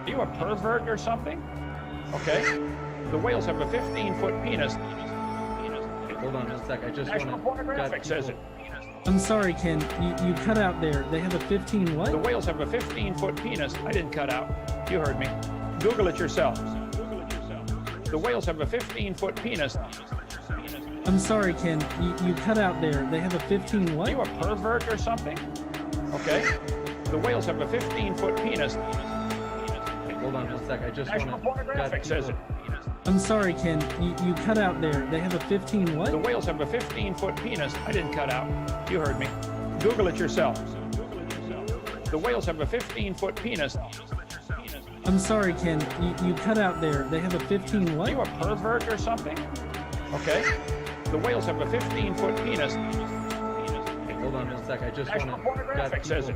Are you a pervert or something? Okay. The whales have a 15-foot penis. Hold on a sec. I just want to. National Pornographic says it. I'm sorry, Ken. You cut out there. They have a 15 what? The whales have a 15-foot penis. I didn't cut out. You heard me. Google it yourself. The whales have a 15-foot penis. I'm sorry, Ken. You cut out there. They have a 15 what? Are you a pervert or something? Okay. The whales have a 15-foot penis. Hold on a sec. I just want to. National Pornographic says it. I'm sorry, Ken. You cut out there. They have a 15 what? The whales have a 15-foot penis. I didn't cut out. You heard me. Google it yourself. The whales have a 15-foot penis. I'm sorry, Ken. You cut out there. They have a 15 what? Are you a pervert or something? Okay. The whales have a 15-foot penis. Hold on a sec. I just want National to. Pornographic says it.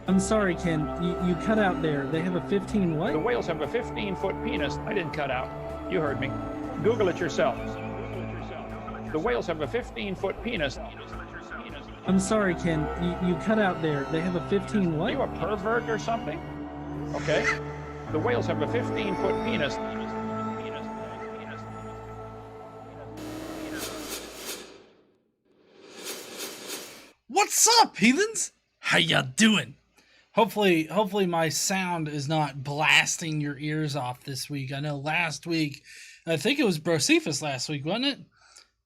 I'm sorry, Ken. You cut out there. They have a 15 what? The whales have a 15-foot penis. I didn't cut out. You heard me. Google it yourself. The whales have a 15-foot penis. I'm sorry, Ken. You cut out there. They have a 15 Are what? you a pervert or something? Okay. The whales have a 15-foot penis. What's up, heathens? How ya doing? Hopefully my sound is not blasting your ears off this week. I know last week, I think it was Brocephus last week, wasn't it?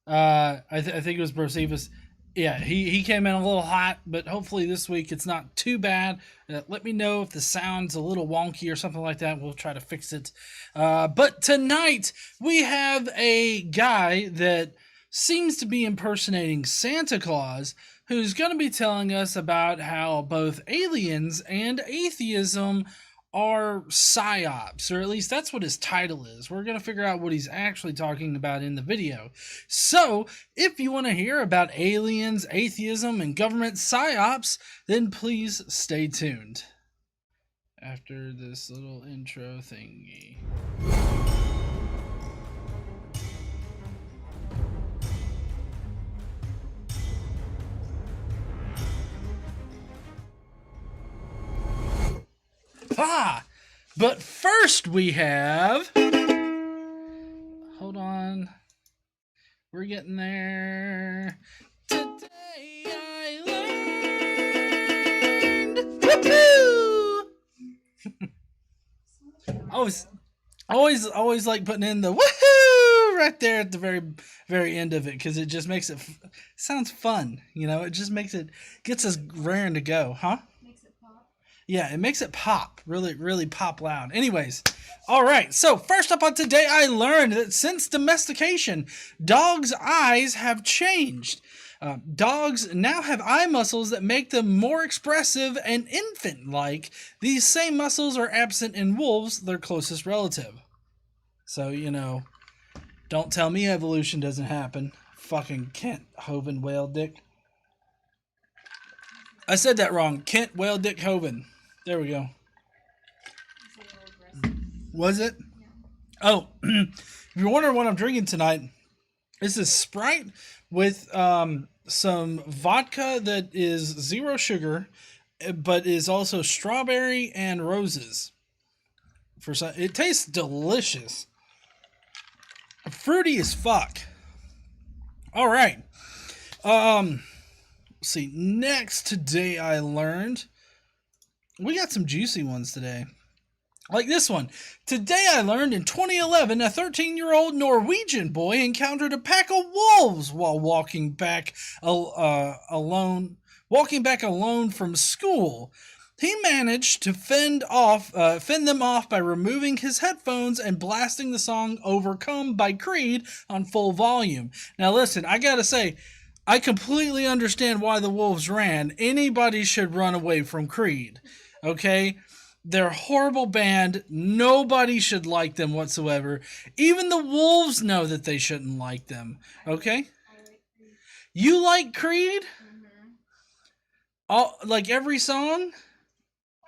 I think it was Brocephus. Yeah, he came in a little hot, but hopefully this week it's not too bad. Let me know if the sound's a little wonky or something like that. We'll try to fix it. But tonight we have a guy that seems to be impersonating Santa Claus, who's going to be telling us about how both aliens and atheism are psyops, or at least that's what his title is. We're going to figure out what he's actually talking about in the video. So, if you want to hear about aliens, atheism, and government psyops, then please stay tuned. After this little intro thingy. But first we have... Hold on. We're getting there. Today I learned... Woohoo! always like putting in the woohoo right there at the very end of it, because it just makes it sounds fun. You know, it just gets us raring to go, huh? Yeah, it makes it pop. Really pop loud. Anyways, all right. So first up on Today I Learned that since domestication, dogs' eyes have changed. Dogs now have eye muscles that make them more expressive and infant-like. These same muscles are absent in wolves, their closest relative. So, you know, don't tell me evolution doesn't happen. Fucking Kent Hovind whale dick. I said that wrong. Kent whale dick Hovind. There we go. Was it? Oh, if you're wondering what I'm drinking tonight, this is Sprite with some vodka that is 0 sugar, but is also strawberry and roses. It tastes delicious. Fruity as fuck. All right. Let's see. Next, Today I Learned. We got some juicy ones today. Like this one. Today I learned in 2011, a 13-year-old Norwegian boy encountered a pack of wolves while walking back alone from school. He managed to fend them off by removing his headphones and blasting the song Overcome by Creed on full volume. Now listen, I gotta say, I completely understand why the wolves ran. Anybody should run away from Creed. Okay? They're a horrible band. Nobody should like them whatsoever. Even the wolves know that they shouldn't like them. Okay? I like Creed. You like Creed? Mm-hmm. All, like every song?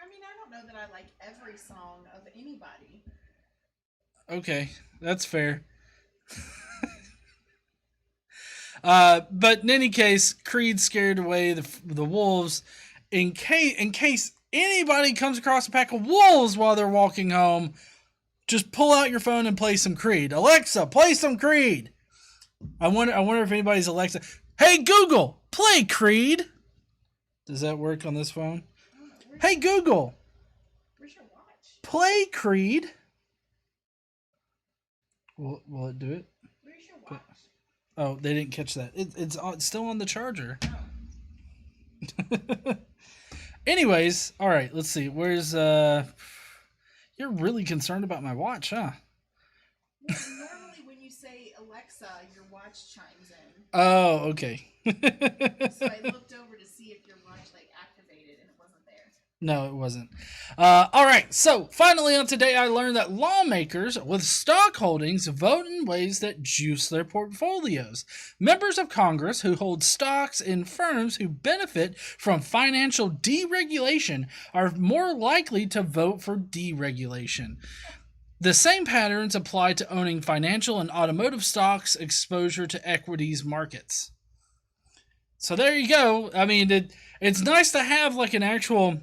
I mean, I don't know that I like every song of anybody. Okay, that's fair. But in any case, Creed scared away the wolves, in case anybody comes across a pack of wolves while they're walking home, just pull out your phone and play some Creed. Alexa, play some Creed. I wonder if anybody's Alexa. Hey Google, play Creed. Does that work on this phone? Hey Google, Where's your watch? play Creed. Will it do it? Where's your watch? Oh, they didn't catch that. It's still on the charger. Anyways, all right, let's see. Where's You're really concerned about my watch, huh? Well, normally when you say Alexa, your watch chimes in. Oh, okay. So I looked over to see if your watch activated, and it wasn't there. No, it wasn't. All right, so finally on today, I learned that lawmakers with stock holdings vote in ways that juice their portfolios. Members of Congress who hold stocks in firms who benefit from financial deregulation are more likely to vote for deregulation. The same patterns apply to owning financial and automotive stocks, exposure to equities markets. So there you go. I mean, it's nice to have an actual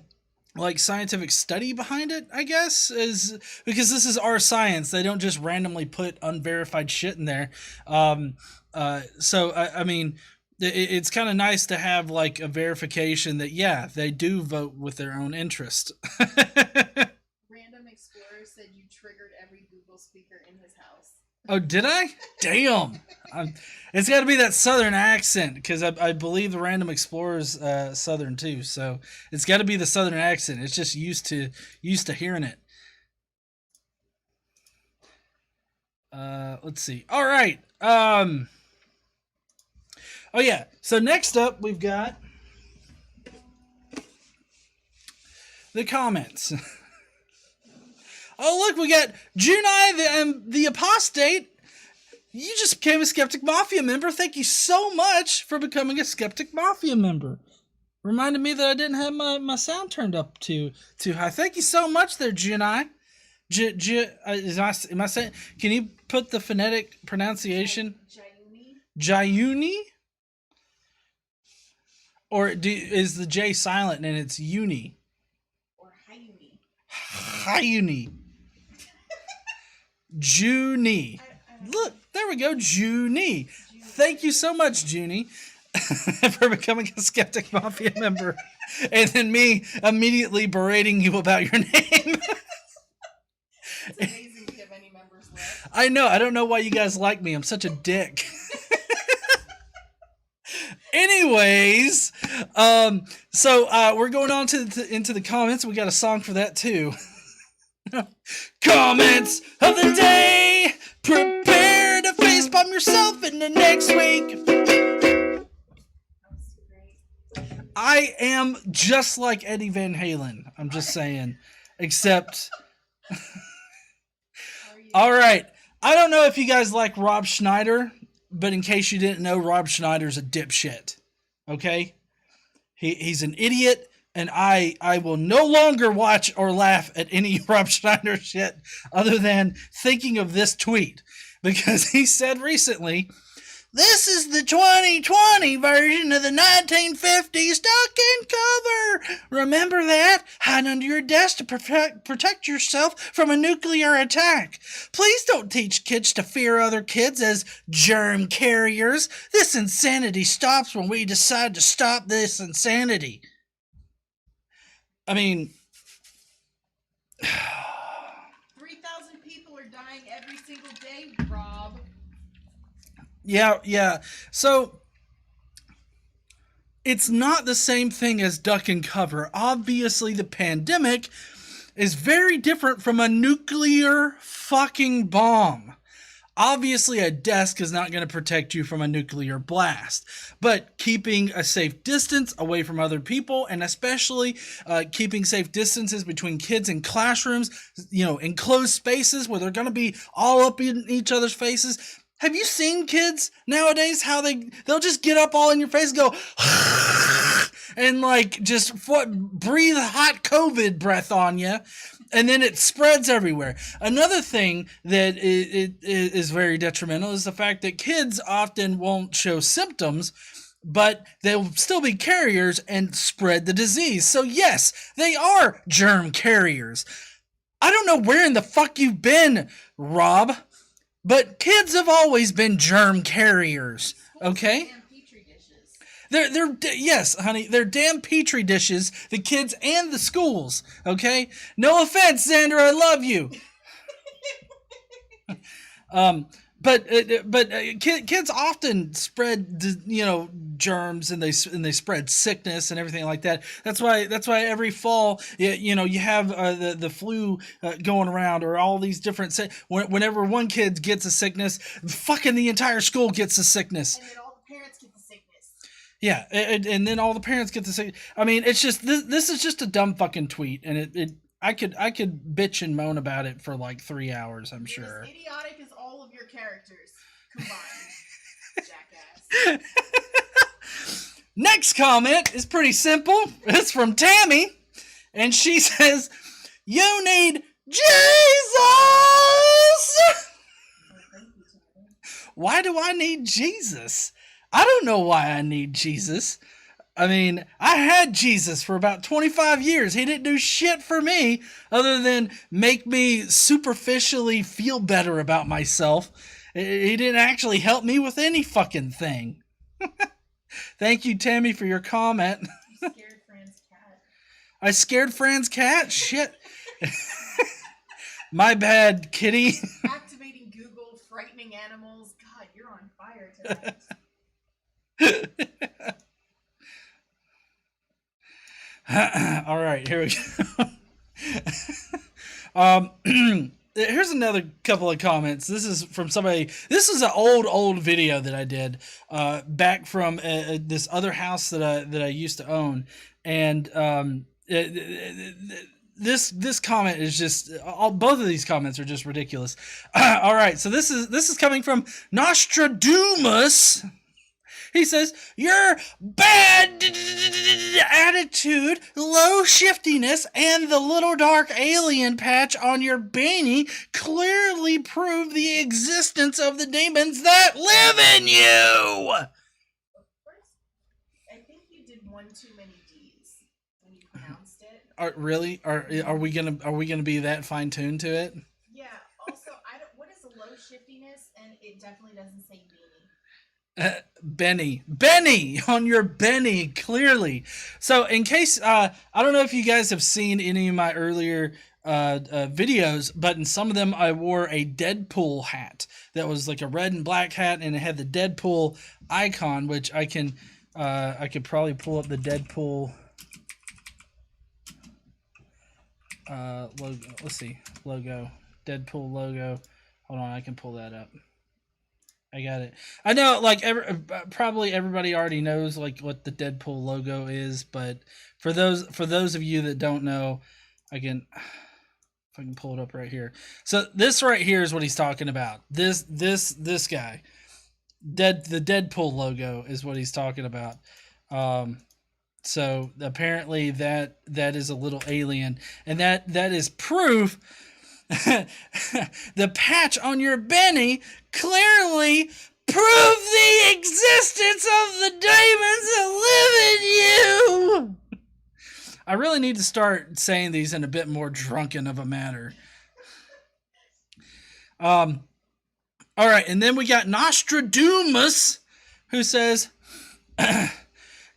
scientific study behind it, I guess, is because this is our science. They don't just randomly put unverified shit in there. So I mean, it's kind of nice to have a verification that, yeah, they do vote with their own interest. Random Explorer said you triggered every Google speaker in his house. Oh, did I? Damn. It's got to be that Southern accent, because I believe the Random Explorer's Southern too. So it's got to be the Southern accent. It's just used to hearing it. Let's see. All right. Oh yeah. So next up, we've got the comments. Oh, look, we got Junai, the apostate. You just became a Skeptic Mafia member. Thank you so much for becoming a Skeptic Mafia member. Reminded me that I didn't have my sound turned up too high. Thank you so much there, Junai. Am I saying? Can you put the phonetic pronunciation? Jayuni? Or is the J silent and it's uni? Or Hayuni. Hayuni. Junie. Look, there we go, Junie. Thank you so much, Junie, for becoming a Skeptic Mafia member. And then me immediately berating you about your name. It's amazing we have any members left. I know. I don't know why you guys like me. I'm such a dick. Anyways, so we're going on into the comments. We got a song for that too. Comments of the day. Prepare to facepalm yourself in the next week. That was great. I am just like Eddie Van Halen. I'm just saying. Except. All right. I don't know if you guys like Rob Schneider, but in case you didn't know, Rob Schneider's a dipshit. Okay? He's an idiot. And I will no longer watch or laugh at any Rob Schneider shit other than thinking of this tweet. Because he said recently, "This is the 2020 version of the 1950s stocking cover. Remember that? Hide under your desk to protect yourself from a nuclear attack. Please don't teach kids to fear other kids as germ carriers. This insanity stops when we decide to stop this insanity." I mean, 3,000 people are dying every single day, Rob. yeah. So it's not the same thing as duck and cover. Obviously, the pandemic is very different from a nuclear fucking bomb. Obviously, a desk is not going to protect you from a nuclear blast, but keeping a safe distance away from other people, and especially keeping safe distances between kids in classrooms, enclosed spaces where they're going to be all up in each other's faces. Have you seen kids nowadays, how they'll just get up all in your face and go and just breathe hot COVID breath on you, and then it spreads everywhere. Another thing that it is very detrimental is the fact that kids often won't show symptoms but they'll still be carriers and spread the disease. So yes, they are germ carriers. I don't know where in the fuck you've been, Rob, but kids have always been germ carriers. Okay? Damn petri dishes. They're yes, honey, they're damn petri dishes, the kids and the schools. Okay? No offense, Xander, I love you. But kids often spread, germs, and they spread sickness and everything like that. That's why every fall, you have the flu going around, or all these different. Whenever one kid gets a sickness, fucking the entire school gets a sickness. And then all the parents get the sickness. Yeah, and then all the parents get the sickness. I mean, it's just this is just a dumb fucking tweet, and I could bitch and moan about it for like 3 hours. I'm sure. As idiotic as all of your characters combined, jackass. Next comment is pretty simple. It's from Tammy, and she says, "You need Jesus." Why do I need Jesus? I don't know why I need Jesus. I mean, I had Jesus for about 25 years. He didn't do shit for me other than make me superficially feel better about myself. He didn't actually help me with any fucking thing. Thank you, Tammy, for your comment. You scared Fran's cat. I scared Fran's cat? Shit. My bad, kitty. Activating Google, frightening animals. God, you're on fire tonight. All right, here we go. Here's another couple of comments. This is from somebody. This is an old video that I did back from this other house that I used to own, and this comment is just both of these comments are just ridiculous. All right, so this is coming from Nostradamus. He says, "Your bad attitude, low shiftiness, and the little dark alien patch on your beanie clearly prove the existence of the demons that live in you." Of course, I think you did one too many D's when you pronounced it. Really? Are we gonna be that fine tuned to it? Yeah. Also, what is a low shiftiness? And it definitely doesn't say beanie. Benny on your Benny, clearly. So in case I don't know if you guys have seen any of my earlier videos, but in some of them I wore a Deadpool hat that was like a red and black hat, and it had the Deadpool icon, which I could probably pull up the Deadpool logo. Let's see, logo, Deadpool logo. Hold on, I can pull that up. I got it. I know, like, probably everybody already knows like what the Deadpool logo is, but for those of you that don't know, if I can pull it up right here. So this right here is what he's talking about. This guy, the Deadpool logo is what he's talking about. So apparently that is a little alien, and that is proof. The patch on your Benny clearly prove the existence of the demons that live in you. I really need to start saying these in a bit more drunken of a manner. All right, and then we got Nostradamus, who says,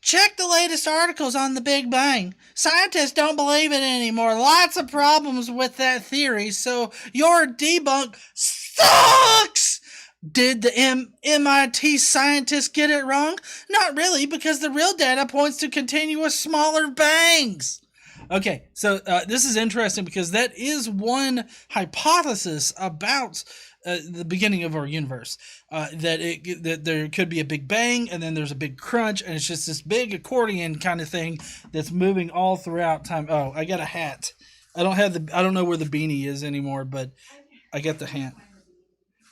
"Check the latest articles on the Big Bang. Scientists don't believe it anymore. Lots of problems with that theory, so your debunk sucks. Did the MIT scientists get it wrong? Not really, because the real data points to continuous smaller bangs." Okay, so this is interesting because that is one hypothesis about the beginning of our universe, that there could be a big bang, and then there's a big crunch, and it's just this big accordion kind of thing that's moving all throughout time. Oh, I got a hat. I don't know where the beanie is anymore, but I got the hat.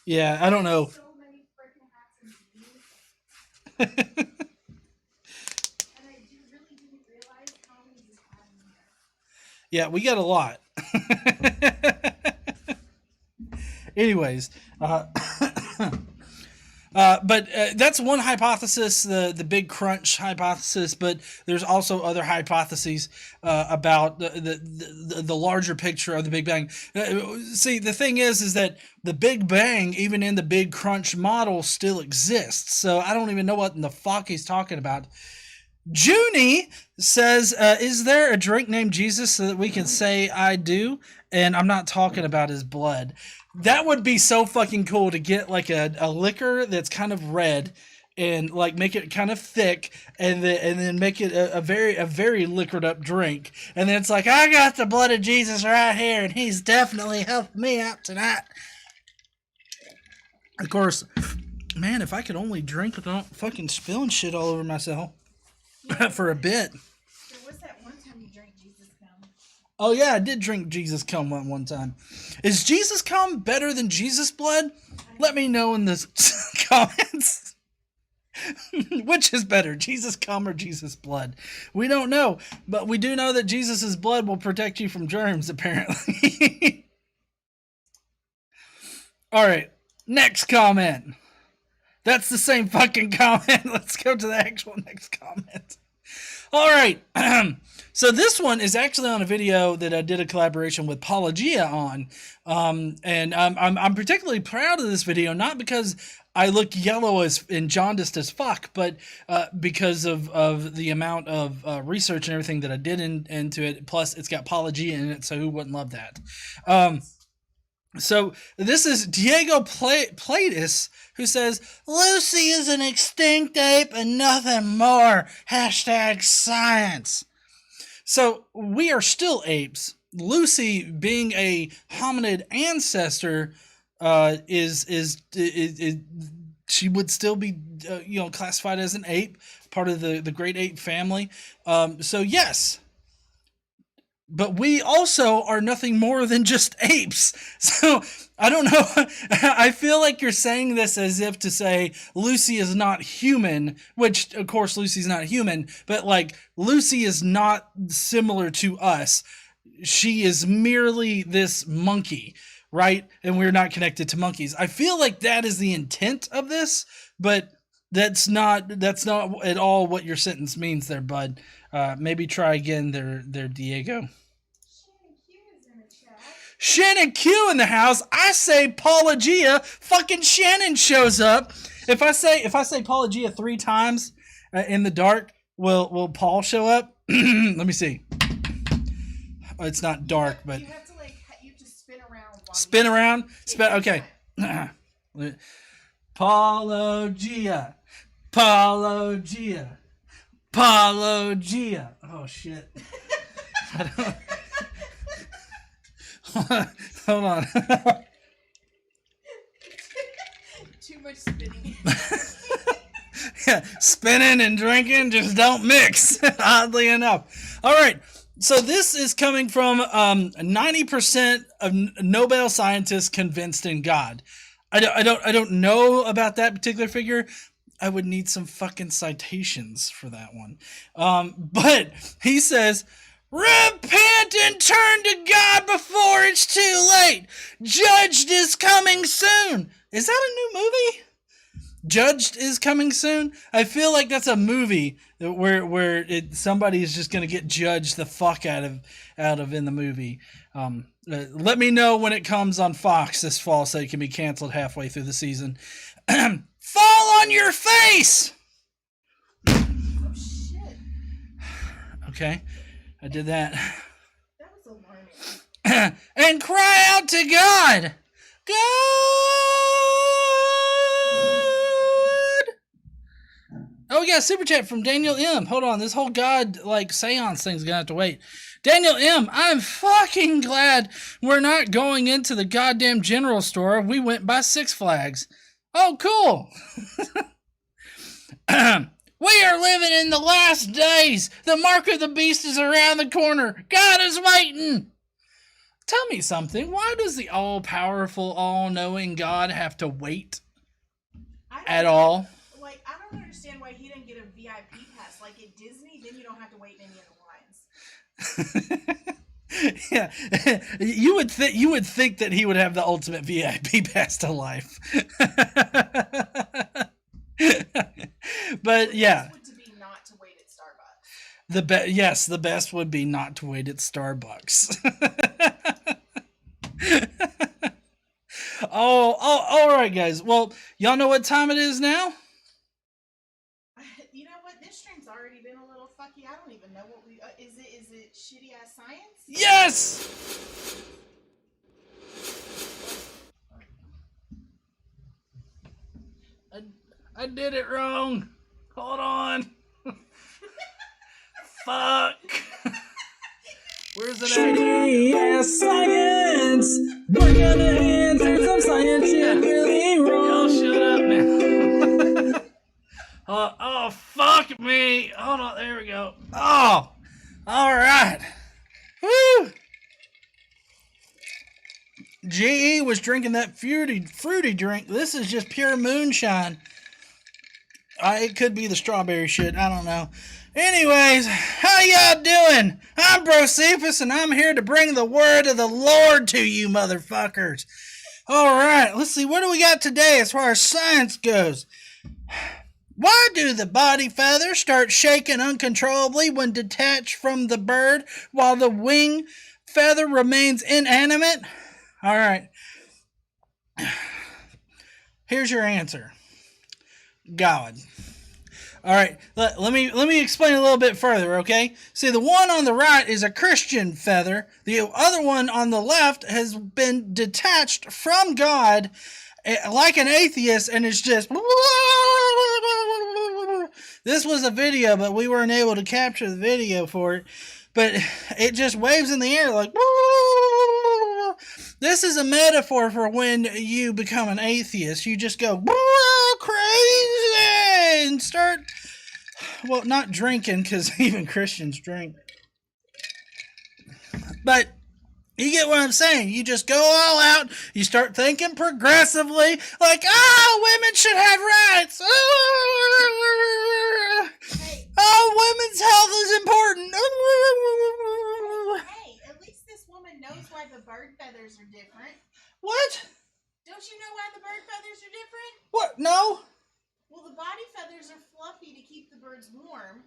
Yeah, I don't know. So many freaking hats and beanies. And I really didn't realize how many you had in there. Yeah, we got a lot. Anyways, But that's one hypothesis, the big crunch hypothesis. But there's also other hypotheses about the larger picture of the Big Bang. See, the thing is that the Big Bang, even in the big crunch model, still exists. So I don't even know what in the fuck he's talking about. Junie says, is there a drink named Jesus so that we can say I do? And I'm not talking about his blood. That would be so fucking cool to get like a liquor that's kind of red and like make it kind of thick and then make it a very liquored up drink. And then it's like, I got the blood of Jesus right here and he's definitely helped me out tonight. Of course, man, if I could only drink without fucking spilling shit all over myself for a bit. There was that one time you drank Jesus cum. Oh yeah, I did drink Jesus cum one time. Is Jesus cum better than Jesus blood? Let me know in the comments. Which is better, Jesus cum or Jesus blood? We don't know, but we do know that Jesus' blood will protect you from germs, apparently. All right, next comment. That's the same fucking comment. Let's go to the actual next comment. All right. So this one is actually on a video that I did a collaboration with Paulogia on. And I'm particularly proud of this video, not because I look yellow and jaundiced as fuck, but because of the amount of research and everything that I did into it. Plus, it's got Paulogia in it, so who wouldn't love that? So this is Diego Platus, who says, Lucy is an extinct ape and nothing more. #science. So we are still apes. Lucy, being a hominid ancestor, is she would still be classified as an ape, part of the great ape family. So yes. But we also are nothing more than just apes. So I don't know. I feel like you're saying this as if to say Lucy is not human, which of course Lucy's not human, but like Lucy is not similar to us. She is merely this monkey, right? And we're not connected to monkeys. I feel like that is the intent of this, but that's not at all what your sentence means there, bud. Maybe try again there, Diego. Shannon Q in the house. I say Paulogia. Fucking Shannon shows up. If I say Paulogia 3 times in the dark, will Paul show up? Let me see. Oh, it's not dark, but you have to spin around. Spin around. Okay. Paulogia. Paulogia. Paulogia. Oh shit. I don't. Hold on. Too much spinning. Yeah, spinning and drinking just don't mix, oddly enough. All right. So this is coming from 90% of Nobel scientists convinced in God. I don't know about that particular figure. I would need some fucking citations for that one. But he says, repent and turn to God before it's too late. Judged is coming soon. Is that a new movie? Judged is coming soon. I feel like that's a movie where somebody is just going to get judged the fuck out of in the movie. Let me know when it comes on Fox this fall so it can be canceled halfway through the season. Fall on your face. Oh shit. Okay, I did that. That was alarming. And cry out to God. God. Oh, we got a super chat from Daniel M. Hold on, this whole God seance thing's gonna have to wait. Daniel M, I'm fucking glad we're not going into the goddamn general store. We went by Six Flags. Oh, cool. We are living in the last days. The mark of the beast is around the corner. God is waiting. Tell me something. Why does the all-powerful, all-knowing God have to wait at all? I don't understand why he didn't get a VIP pass. Like at Disney, then you don't have to wait in any of the lines. Yeah, you would think that he would have the ultimate VIP pass to life. But yeah. Would to be not to wait at Starbucks. Yes, the best would be not to wait at Starbucks. Oh, all right, guys. Well, y'all know what time it is now? You know what? This stream's already been a little fucky. I don't even know what we. Is it shitty ass science? Yes. I did it wrong. Hold on. Fuck. Where's it at? Yes, science. Bring on the answers of science. Shit really Y'all wrong. shut up now. Oh, fuck me. Hold on. There we go. Oh, all right. Woo. GE was drinking that fruity drink. This is just pure moonshine. It could be the strawberry shit. I don't know. Anyways, how y'all doing? I'm Brocephus, and I'm here to bring the word of the Lord to you, motherfuckers. All right, let's see. What do we got today as far as science goes? Why do the body feathers start shaking uncontrollably when detached from the bird, while the wing feather remains inanimate? All right. Here's your answer. God. All right, let me explain a little bit further, okay? See, the one on the right is a Christian feather. The other one on the left has been detached from God like an atheist, and it's just... This was a video, but we weren't able to capture the video for it. But it just waves in the air like... This is a metaphor for when you become an atheist. You just go crazy and start, well, not drinking, because even Christians drink. But you get what I'm saying. You just go all out. You start thinking progressively, like, women should have rights. Women's health is important. Hey, at least this woman knows why the bird feathers are different. What? Don't you know why the bird feathers are different? What? No? Well, the body feathers are fluffy to keep the birds warm,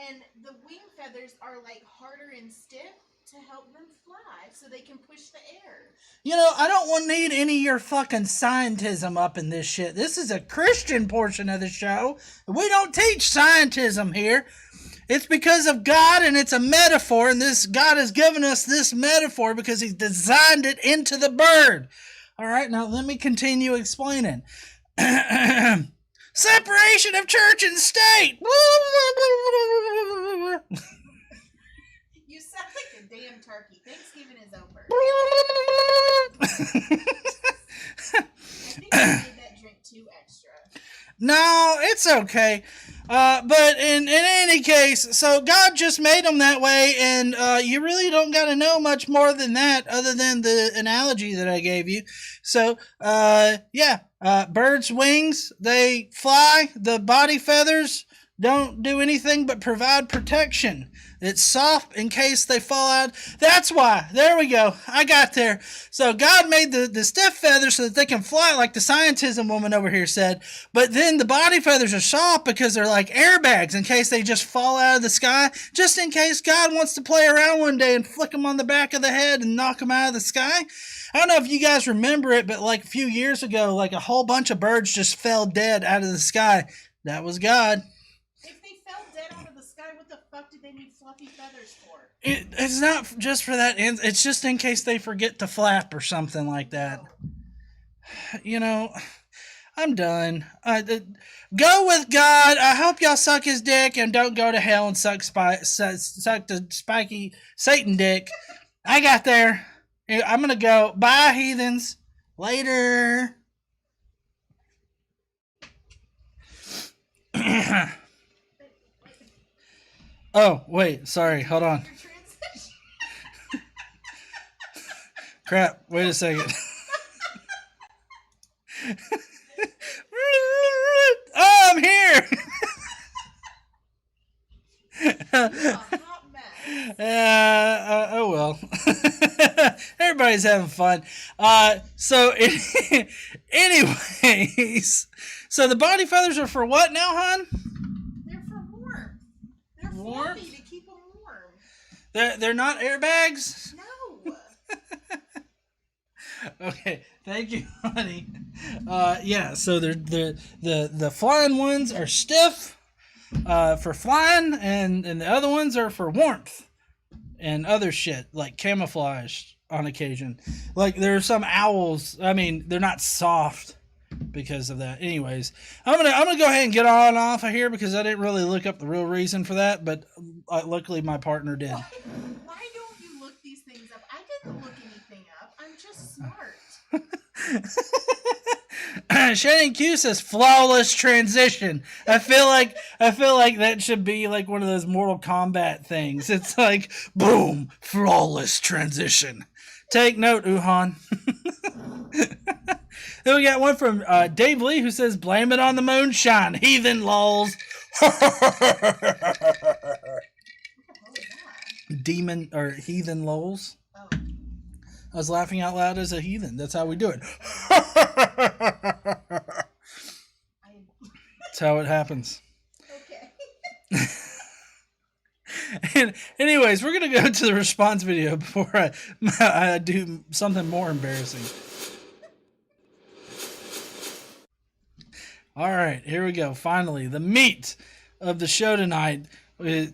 and the wing feathers are like harder and stiff to help them fly so they can push the air. You know, I don't need any of your fucking scientism up in this shit. This is a Christian portion of the show. We don't teach scientism here. It's because of God, and it's a metaphor, and this God has given us this metaphor because He's designed it into the bird. All right, now let me continue explaining. Separation of church and state. You sound like a damn turkey. Thanksgiving is over. I think I made that drink too extra. No, it's okay. But in any case, so God just made them that way, and you really don't got to know much more than that other than the analogy that I gave you. So, birds' wings, they fly. The body feathers don't do anything but provide protection. It's soft in case they fall out. That's why. There we go. I got there. So God made the stiff feathers so that they can fly like the scientism woman over here said. But then the body feathers are soft because they're like airbags in case they just fall out of the sky. Just in case God wants to play around one day and flick them on the back of the head and knock them out of the sky. I don't know if you guys remember it, but like a few years ago, like a whole bunch of birds just fell dead out of the sky. That was God. If they fell dead out of the sky, what the fuck did they need fluffy feathers for? It's not just for that. It's just in case they forget to flap or something like that. You know, I'm done. Go with God. I hope y'all suck his dick and don't go to hell and suck the spiky Satan dick. I got there. I'm going to go. Bye, heathens. Later. Oh, wait. Sorry. Hold on. Crap. Wait a second. Oh, I'm here. Oh well. Everybody's having fun. Anyways, So the body feathers are for what now, hon? They're for warmth. They're Warmth? fluffy to keep them warm. They're not airbags? No. Okay, thank you, honey. Yeah, so the flying ones are stiff for flying, and the other ones are for warmth and other shit like camouflage on occasion. Like there are some owls. I mean, they're not soft because of that. Anyways, I'm gonna go ahead and get on off of here because I didn't really look up the real reason for that, but luckily my partner did. Why don't you look these things up? I didn't look anything up. I'm just smart. Shannon Q says flawless transition. I feel like that should be like one of those Mortal Kombat things. It's like boom, flawless transition. Take note, Uhan. Then we got one from Dave Lee who says blame it on the moonshine, heathen lols. Demon or heathen lols. Oh. I was laughing out loud as a heathen. That's how we do it. That's how it happens. Okay. And anyways, we're going to go to the response video before I do something more embarrassing. All right, here we go. Finally, the meat of the show tonight. We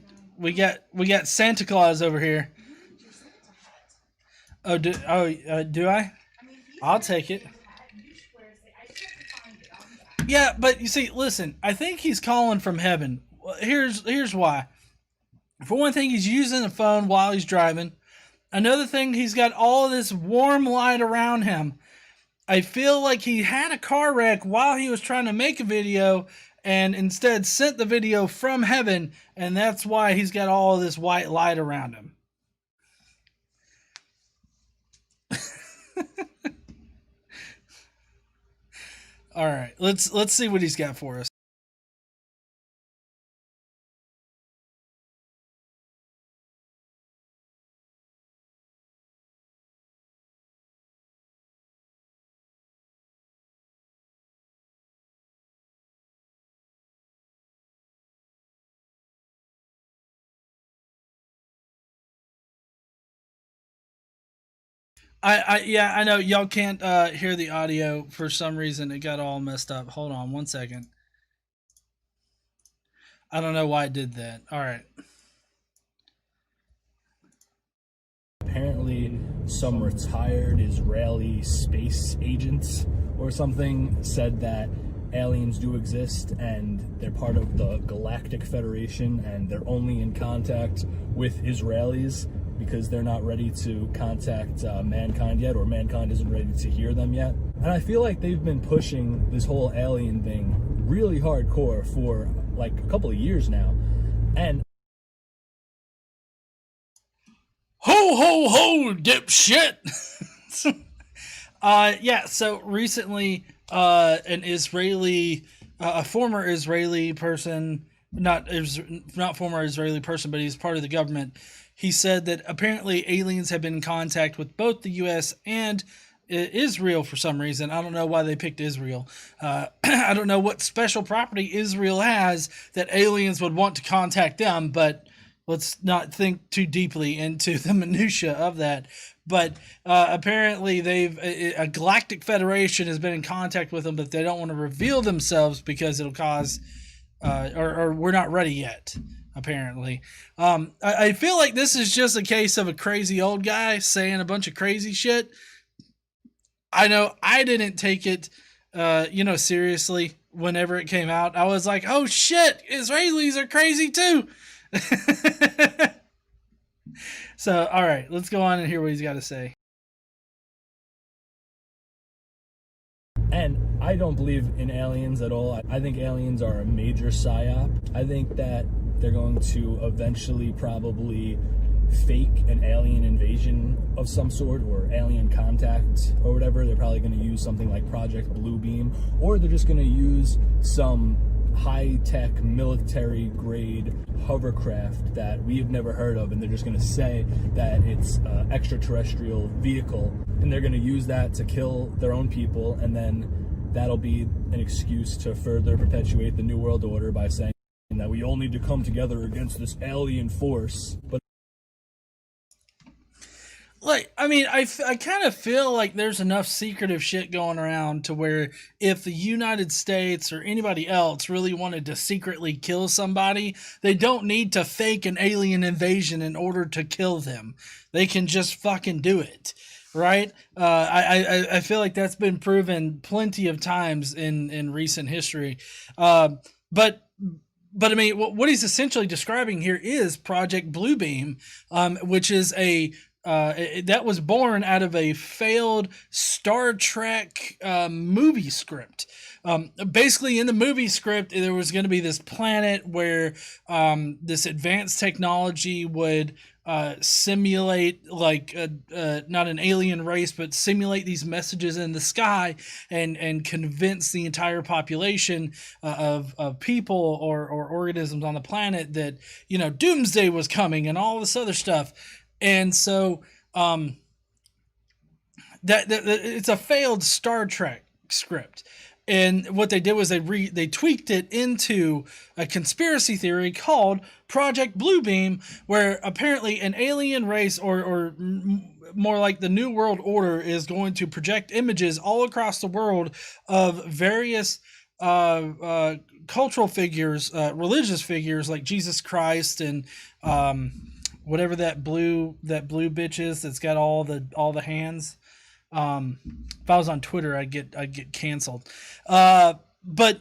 got Santa Claus over here. Oh, do I? I'll take it. Yeah, but you see, listen, I think he's calling from heaven. Here's why. For one thing, he's using the phone while he's driving. Another thing, he's got all of this warm light around him. I feel like he had a car wreck while he was trying to make a video and instead sent the video from heaven, and that's why he's got all of this white light around him. All right, let's see what he's got for us. I know y'all can't hear the audio for some reason. It got all messed up. Hold on one second. I don't know why it did that. All right. Apparently, some retired Israeli space agents or something said that aliens do exist and they're part of the Galactic Federation and they're only in contact with Israelis because they're not ready to contact mankind yet, or mankind isn't ready to hear them yet. And I feel like they've been pushing this whole alien thing really hardcore for like a couple of years now. And Ho, ho, ho, dipshit. Yeah, so recently a former Israeli person, not former Israeli person, but he's part of the government, he said that apparently aliens have been in contact with both the U.S. and Israel for some reason. I don't know why they picked Israel. I don't know what special property Israel has that aliens would want to contact them, but let's not think too deeply into the minutia of that. But apparently a Galactic Federation has been in contact with them, but they don't want to reveal themselves because it'll cause, or we're not ready yet, apparently. I feel like this is just a case of a crazy old guy saying a bunch of crazy shit. I know I didn't take it, seriously whenever it came out. I was like, oh shit, Israelis are crazy too. So, all right, let's go on and hear what he's got to say. And I don't believe in aliens at all. I think aliens are a major psyop. I think that they're going to eventually probably fake an alien invasion of some sort, or alien contact or whatever. They're probably going to use something like Project Bluebeam, or they're just going to use some high-tech military-grade hovercraft that we have never heard of, and they're just going to say that it's an extraterrestrial vehicle, and they're going to use that to kill their own people, and then that'll be an excuse to further perpetuate the New World Order by saying that we all need to come together against this alien force. But like, I mean, I kind of feel like there's enough secretive shit going around to where if the United States or anybody else really wanted to secretly kill somebody, they don't need to fake an alien invasion in order to kill them. They can just fucking do it, right? I feel like that's been proven plenty of times in recent history. But I mean, what he's essentially describing here is Project Bluebeam, which is that was born out of a failed Star Trek movie script. Basically, in the movie script, there was going to be this planet where this advanced technology would simulate, like, not an alien race, but simulate these messages in the sky and convince the entire population of people or organisms on the planet that, you know, doomsday was coming and all this other stuff. And so that it's a failed Star Trek script. And what they did was they tweaked it into a conspiracy theory called Project Bluebeam, where apparently an alien race or more like the New World Order is going to project images all across the world of various cultural figures, religious figures like Jesus Christ and whatever that blue bitch is that's got all the hands. If I was on Twitter, I'd get canceled. But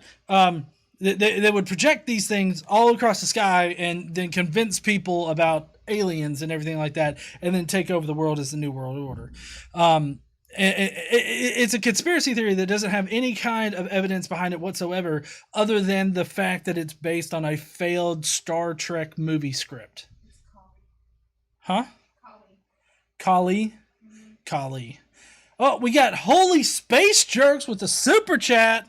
they would project these things all across the sky and then convince people about aliens and everything like that, and then take over the world as the New World Order. It's a conspiracy theory that doesn't have any kind of evidence behind it whatsoever, other than the fact that it's based on a failed Star Trek movie script. Huh? Kali. Kali. Oh, we got Holy Space Jerks with the super chat.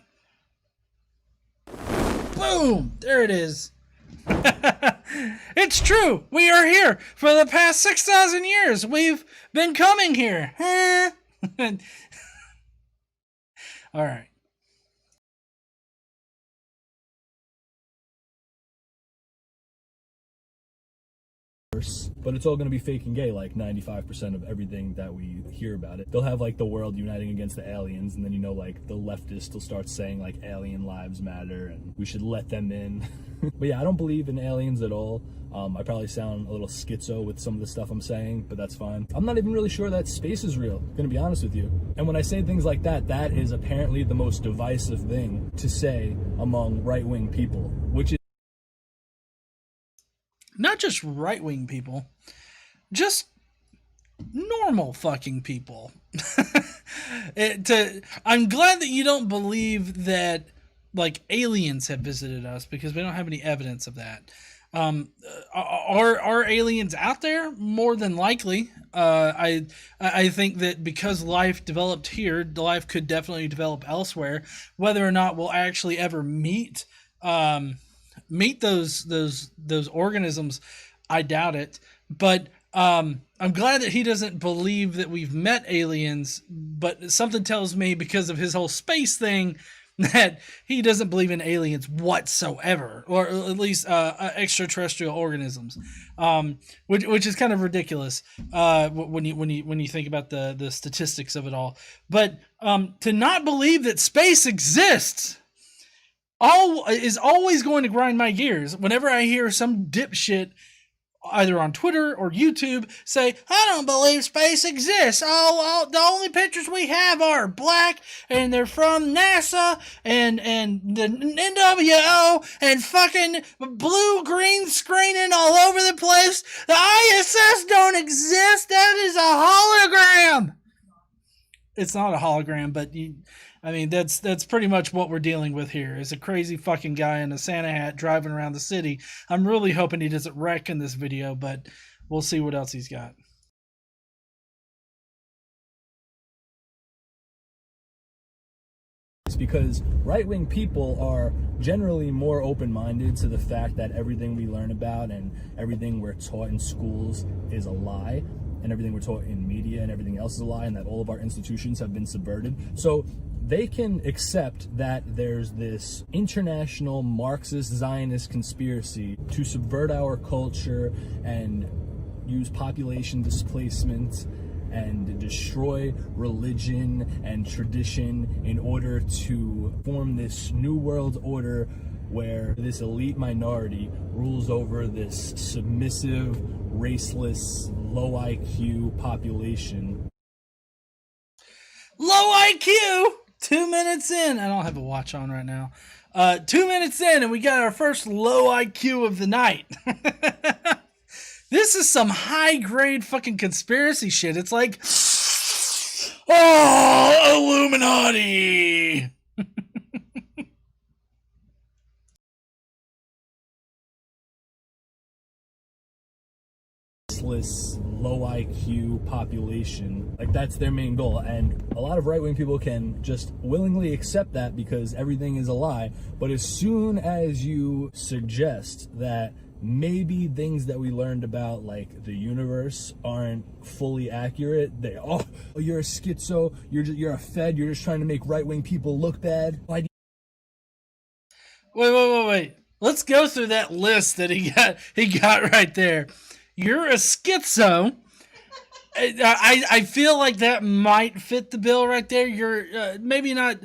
Boom! There it is. It's true. We are here for the past 6,000 years. We've been coming here. All right. But it's all going to be fake and gay, like 95% of everything that we hear about it. They'll have like the world uniting against the aliens, and then, you know, like the leftists will start saying like alien lives matter and we should let them in. But yeah, I don't believe in aliens at all. I probably sound a little schizo with some of the stuff I'm saying, but that's fine. I'm not even really sure that space is real, gonna be honest with you. And when I say things like that, that is apparently the most divisive thing to say among right-wing people, which is not just right-wing people, just normal fucking people. I'm glad that you don't believe that like aliens have visited us, because we don't have any evidence of that. Are aliens out there? More than likely. I think that because life developed here, life could definitely develop elsewhere. Whether or not we'll actually ever meet those organisms, I doubt it. But I'm glad that he doesn't believe that we've met aliens, but something tells me, because of his whole space thing, that he doesn't believe in aliens whatsoever, or at least extraterrestrial organisms, which is kind of ridiculous when you think about the statistics of it all. But to not believe that space exists is always going to grind my gears whenever I hear some dipshit either on Twitter or YouTube say, I don't believe space exists. The only pictures we have are black, and they're from NASA and the NWO and fucking blue green screening all over the place. The ISS don't exist. That is a hologram. It's not a hologram, but that's pretty much what we're dealing with here, is a crazy fucking guy in a Santa hat driving around the city. I'm really hoping he doesn't wreck in this video, but we'll see what else he's got. It's because right-wing people are generally more open-minded to the fact that everything we learn about and everything we're taught in schools is a lie, and everything we're taught in media and everything else is a lie, and that all of our institutions have been subverted. So they can accept that there's this international Marxist Zionist conspiracy to subvert our culture and use population displacement and destroy religion and tradition in order to form this new world order where this elite minority rules over this submissive, raceless, low IQ population. Low IQ! 2 minutes in. I don't have a watch on right now. 2 minutes in, and we got our first low IQ of the night. This is some high-grade fucking conspiracy shit. It's like, oh, Illuminati! Low IQ population. Like, that's their main goal. And a lot of right-wing people can just willingly accept that because everything is a lie. But as soon as you suggest that maybe things that we learned about, like, the universe aren't fully accurate, they, oh, you're a schizo, you're a fed, you're just trying to make right-wing people look bad. Why do you... Wait. Let's go through that list that he got right there. You're a schizo. I feel like that might fit the bill right there. You're maybe not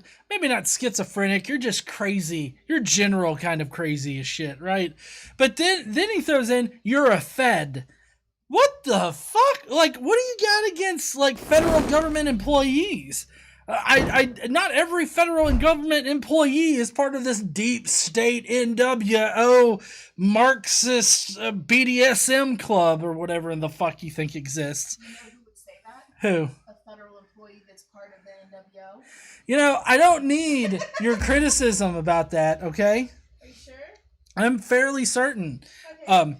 schizophrenic. You're just crazy. You're general kind of crazy as shit, right? But then he throws in, you're a fed. What the fuck? Like, what do you got against, like, federal government employees? Not every federal and government employee is part of this deep state NWO Marxist BDSM club or whatever in the fuck you think exists. You know who would say that? Who? A federal employee that's part of the NWO. You know, I don't need your criticism about that, okay? Are you sure? I'm fairly certain. Okay.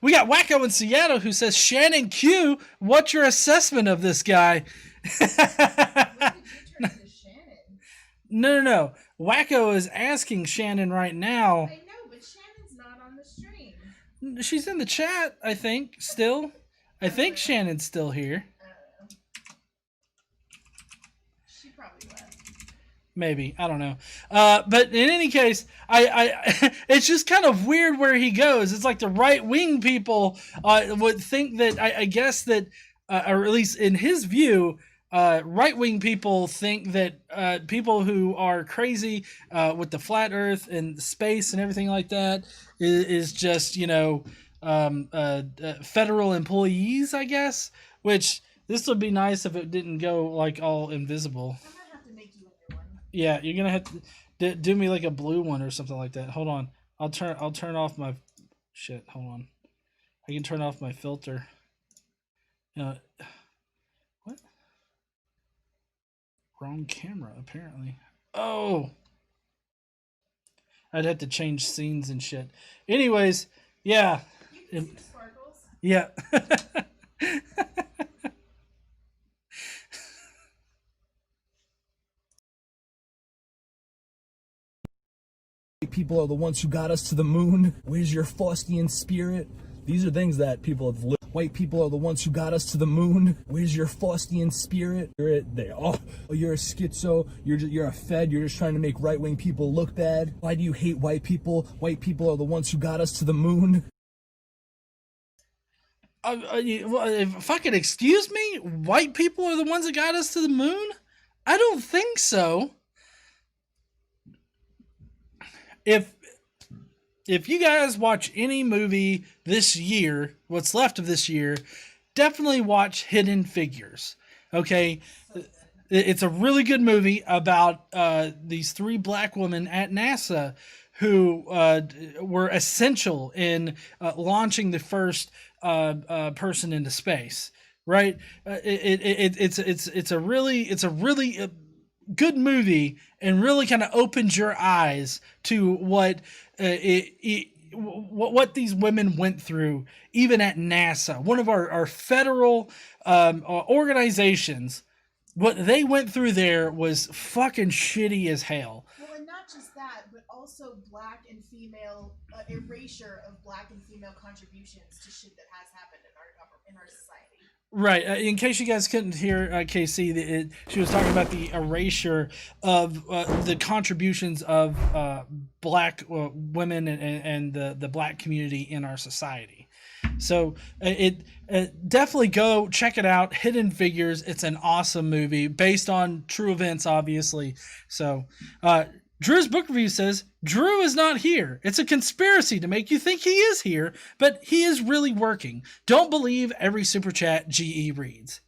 We got Wacko in Seattle who says, Shannon Q, what's your assessment of this guy? When did you turn into Shannon? No. Wacko is asking Shannon right now. I know, but Shannon's not on the stream. She's in the chat, I think, still. I think Shannon's still here. I don't know. She probably left. Maybe, I don't know. But in any case, I it's just kind of weird where he goes. It's like the right-wing people would think that, I guess that, or at least in his view, right-wing people think that people who are crazy with the flat earth and space and everything like that is just, you know, federal employees, I guess, which this would be nice if it didn't go like all invisible. I'm gonna have to make you a new one. Yeah, you're gonna have to do me like a blue one or something like that. Hold on, I'll turn off my shit. Hold on, I can turn off my filter. What? Wrong camera, apparently. Oh, I'd have to change scenes and shit. Anyways, yeah. You can see the sparkles. Yeah. People are the ones who got us to the moon. Where's your Faustian spirit? These are things that people have lived. White people are the ones who got us to the moon. Where's your Faustian spirit? You're a schizo. You're a fed. You're just trying to make right-wing people look bad. Why do you hate white people? White people are the ones who got us to the moon. Fucking excuse me? White people are the ones that got us to the moon? I don't think so. If you guys watch any movie this year, what's left of this year, definitely watch Hidden Figures. Okay? It's a really good movie about these three black women at NASA who were essential in launching the first person into space. Right? It's a really good movie and really kind of opens your eyes to what these women went through, even at NASA, one of our federal organizations. What they went through there was fucking shitty as hell. Well, and not just that, but also black and female erasure of black and female contributions to shit that has happened in our society. Right. In case you guys couldn't hear KC, she was talking about the erasure of the contributions of black women and the black community in our society. So definitely go check it out. Hidden Figures. It's an awesome movie based on true events, obviously. So Drew's book review says, Drew is not here. It's a conspiracy to make you think he is here, but he is really working. Don't believe every super chat GE reads.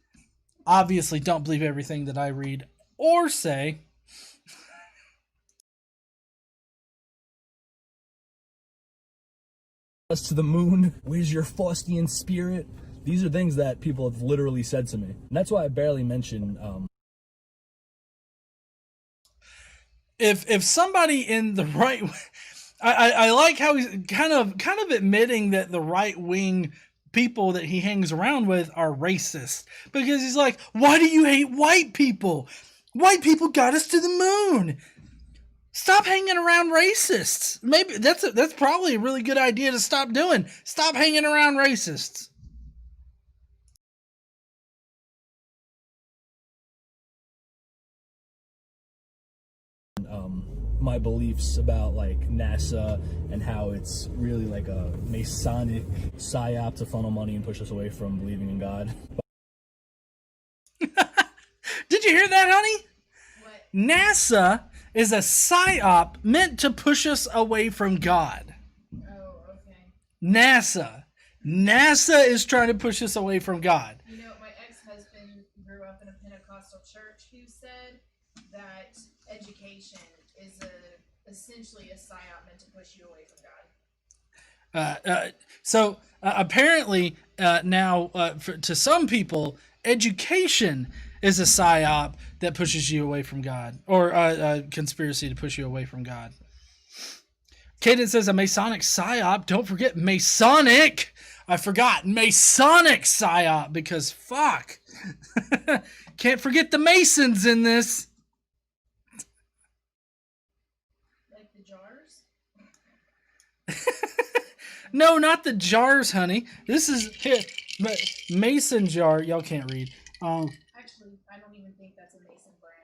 Obviously, don't believe everything that I read or say. Us to the moon. Where's your Faustian spirit? These are things that people have literally said to me. And that's why I barely mention If somebody in the right, I like how he's kind of admitting that the right wing people that he hangs around with are racist, because he's like, why do you hate white people? White people got us to the moon. Stop hanging around racists. Maybe that's probably a really good idea to stop doing. Stop hanging around racists. my beliefs about like NASA and how it's really like a Masonic psyop to funnel money and push us away from believing in God. Did you hear that, honey? What? NASA is a psyop meant to push us away from God. Oh, okay. NASA is trying to push us away from God. You know, my ex-husband grew up in a Pentecostal church who said that education is essentially a psyop meant to push you away from God. So apparently now, to some people, education is a psyop that pushes you away from God, or a conspiracy to push you away from God. Caden says a Masonic psyop. Don't forget Masonic. I forgot Masonic psyop because fuck. Can't forget the Masons in this. Like the jars? No, not the jars, honey. This is here, Mason jar. Y'all can't read. Actually, I don't even think that's a Mason brand.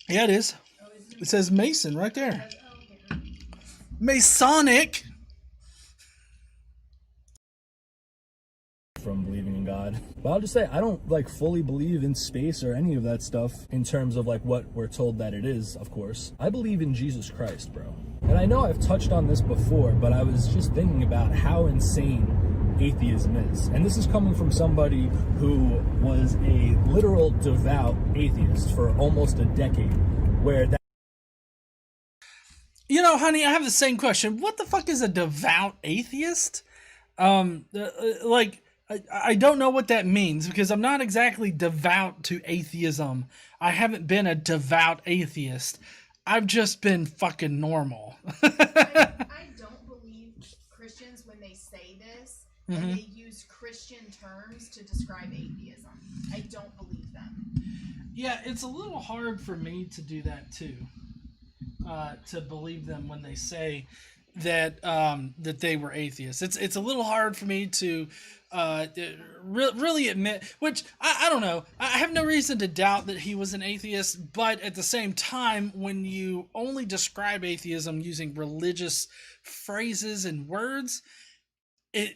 Yeah, it is. Oh, is it? It says Mason right there. Oh, okay. Masonic. From believing in God. But I'll just say I don't like fully believe in space or any of that stuff in terms of like what we're told that it is, of course. I believe in Jesus Christ, bro. And I know I've touched on this before, but I was just thinking about how insane atheism is. And this is coming from somebody who was a literal devout atheist for almost a decade, where that You know, honey, I have the same question. What the fuck is a devout atheist? I don't know what that means because I'm not exactly devout to atheism. I haven't been a devout atheist. I've just been fucking normal. I don't believe Christians when they say this and they use Christian terms to describe atheism. I don't believe them. Yeah, it's a little hard for me to do that too. To believe them when they say that that they were atheists. It's a little hard for me to really admit, which I don't know. I have no reason to doubt that he was an atheist, but at the same time, when you only describe atheism using religious phrases and words, I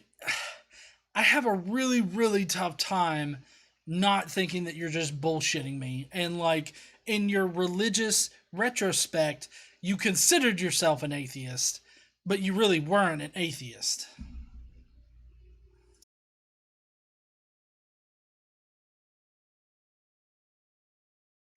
have a really, really tough time not thinking that you're just bullshitting me. And like in your religious retrospect, you considered yourself an atheist, but you really weren't an atheist.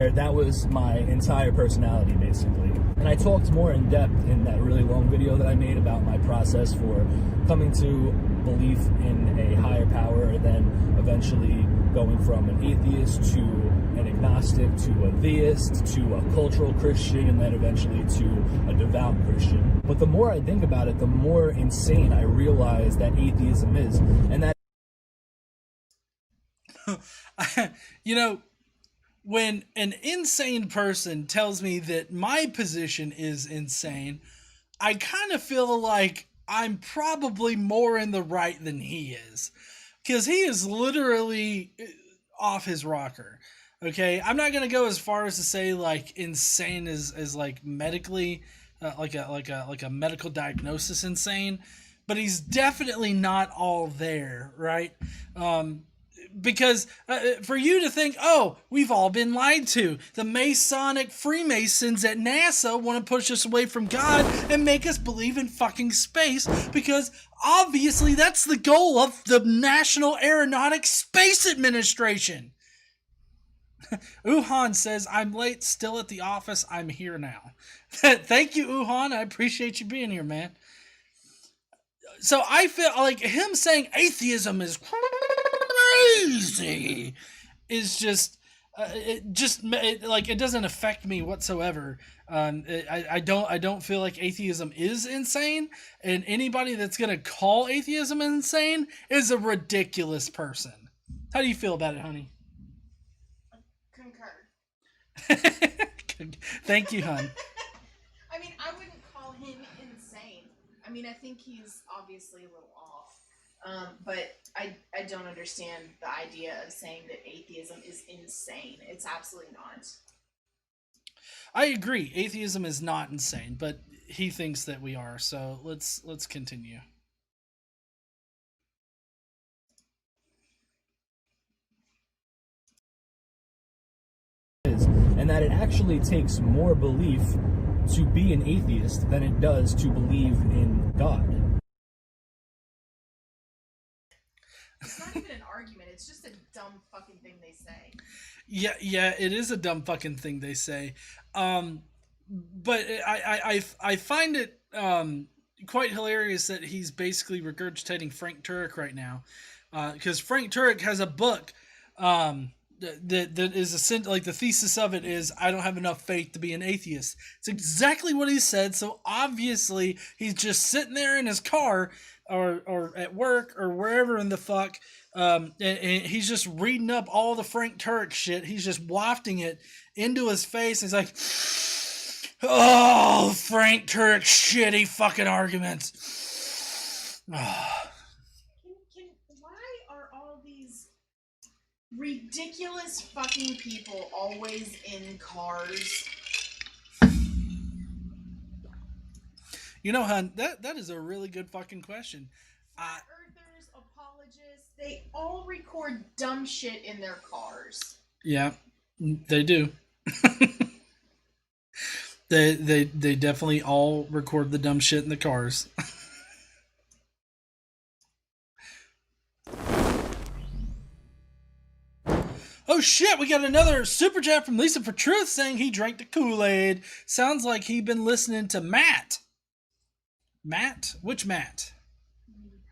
That was my entire personality, basically. And I talked more in depth in that really long video that I made about my process for coming to belief in a higher power, then eventually going from an atheist to an agnostic to a theist to a cultural Christian, and then eventually to a devout Christian. But the more I think about it, the more insane I realize that atheism is. And that You know, when an insane person tells me that my position is insane, I kind of feel like I'm probably more in the right than he is. because he is literally off his rocker. Okay, I'm not gonna go as far as to say like insane as like medically, like a medical diagnosis insane, but he's definitely not all there, right? Because for you to think, oh, we've all been lied to. The Masonic Freemasons at NASA want to push us away from God and make us believe in fucking space, because obviously that's the goal of the National Aeronautics Space Administration. Uhan says, I'm late, still at the office. I'm here now. Thank you, Uhan. I appreciate you being here, man. So I feel like him saying atheism is crazy is just, it doesn't affect me whatsoever. I don't feel like atheism is insane, and anybody that's going to call atheism insane is a ridiculous person. How do you feel about it, honey? Thank you, hon. I mean, I wouldn't call him insane. I mean, I think he's obviously a little off. But I don't understand the idea of saying that atheism is insane. It's absolutely not. I agree. Atheism is not insane, but he thinks that we are. So let's continue. And that it actually takes more belief to be an atheist than it does to believe in God. It's not even an argument. It's just a dumb fucking thing they say. Yeah, it is a dumb fucking thing they say. But I find it quite hilarious that he's basically regurgitating Frank Turek right now, because Frank Turek has a book that is like the thesis of it is, I don't have enough faith to be an atheist. It's exactly what he said. So obviously he's just sitting there in his car or at work or wherever in the fuck, and he's just reading up all the Frank Turek shit. He's just wafting it into his face. He's like, oh, Frank Turek shitty fucking arguments. Ridiculous fucking people always in cars. You know, hun, that is a really good fucking question. Flat earthers, apologists, they all record dumb shit in their cars. Yeah, they do. They definitely all record the dumb shit in the cars. Oh shit, we got another super chat from Lisa for Truth saying he drank the Kool-Aid. Sounds like he'd been listening to Matt. Matt? Which Matt?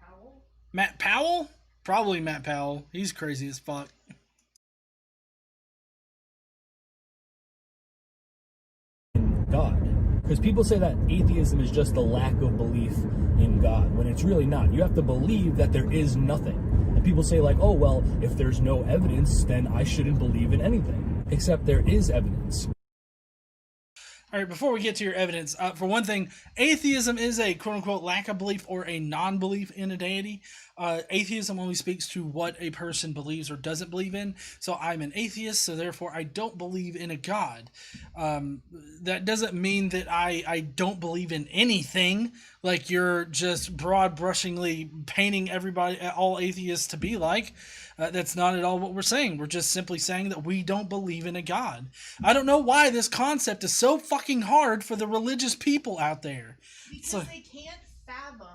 Powell? Matt Powell? Probably Matt Powell. He's crazy as fuck. God. Because people say that atheism is just a lack of belief in God, when it's really not. You have to believe that there is nothing. And people say like, oh, well, if there's no evidence, then I shouldn't believe in anything. Except there is evidence. All right, before we get to your evidence, for one thing, atheism is a quote-unquote lack of belief or a non-belief in a deity. Atheism only speaks to what a person believes or doesn't believe in. So I'm an atheist, so therefore I don't believe in a god. That doesn't mean that I don't believe in anything, like you're just broad-brushingly painting everybody, all atheists to be like. That's not at all what we're saying. We're just simply saying that we don't believe in a god. I don't know why this concept is so fucking hard for the religious people out there. Because they can't fathom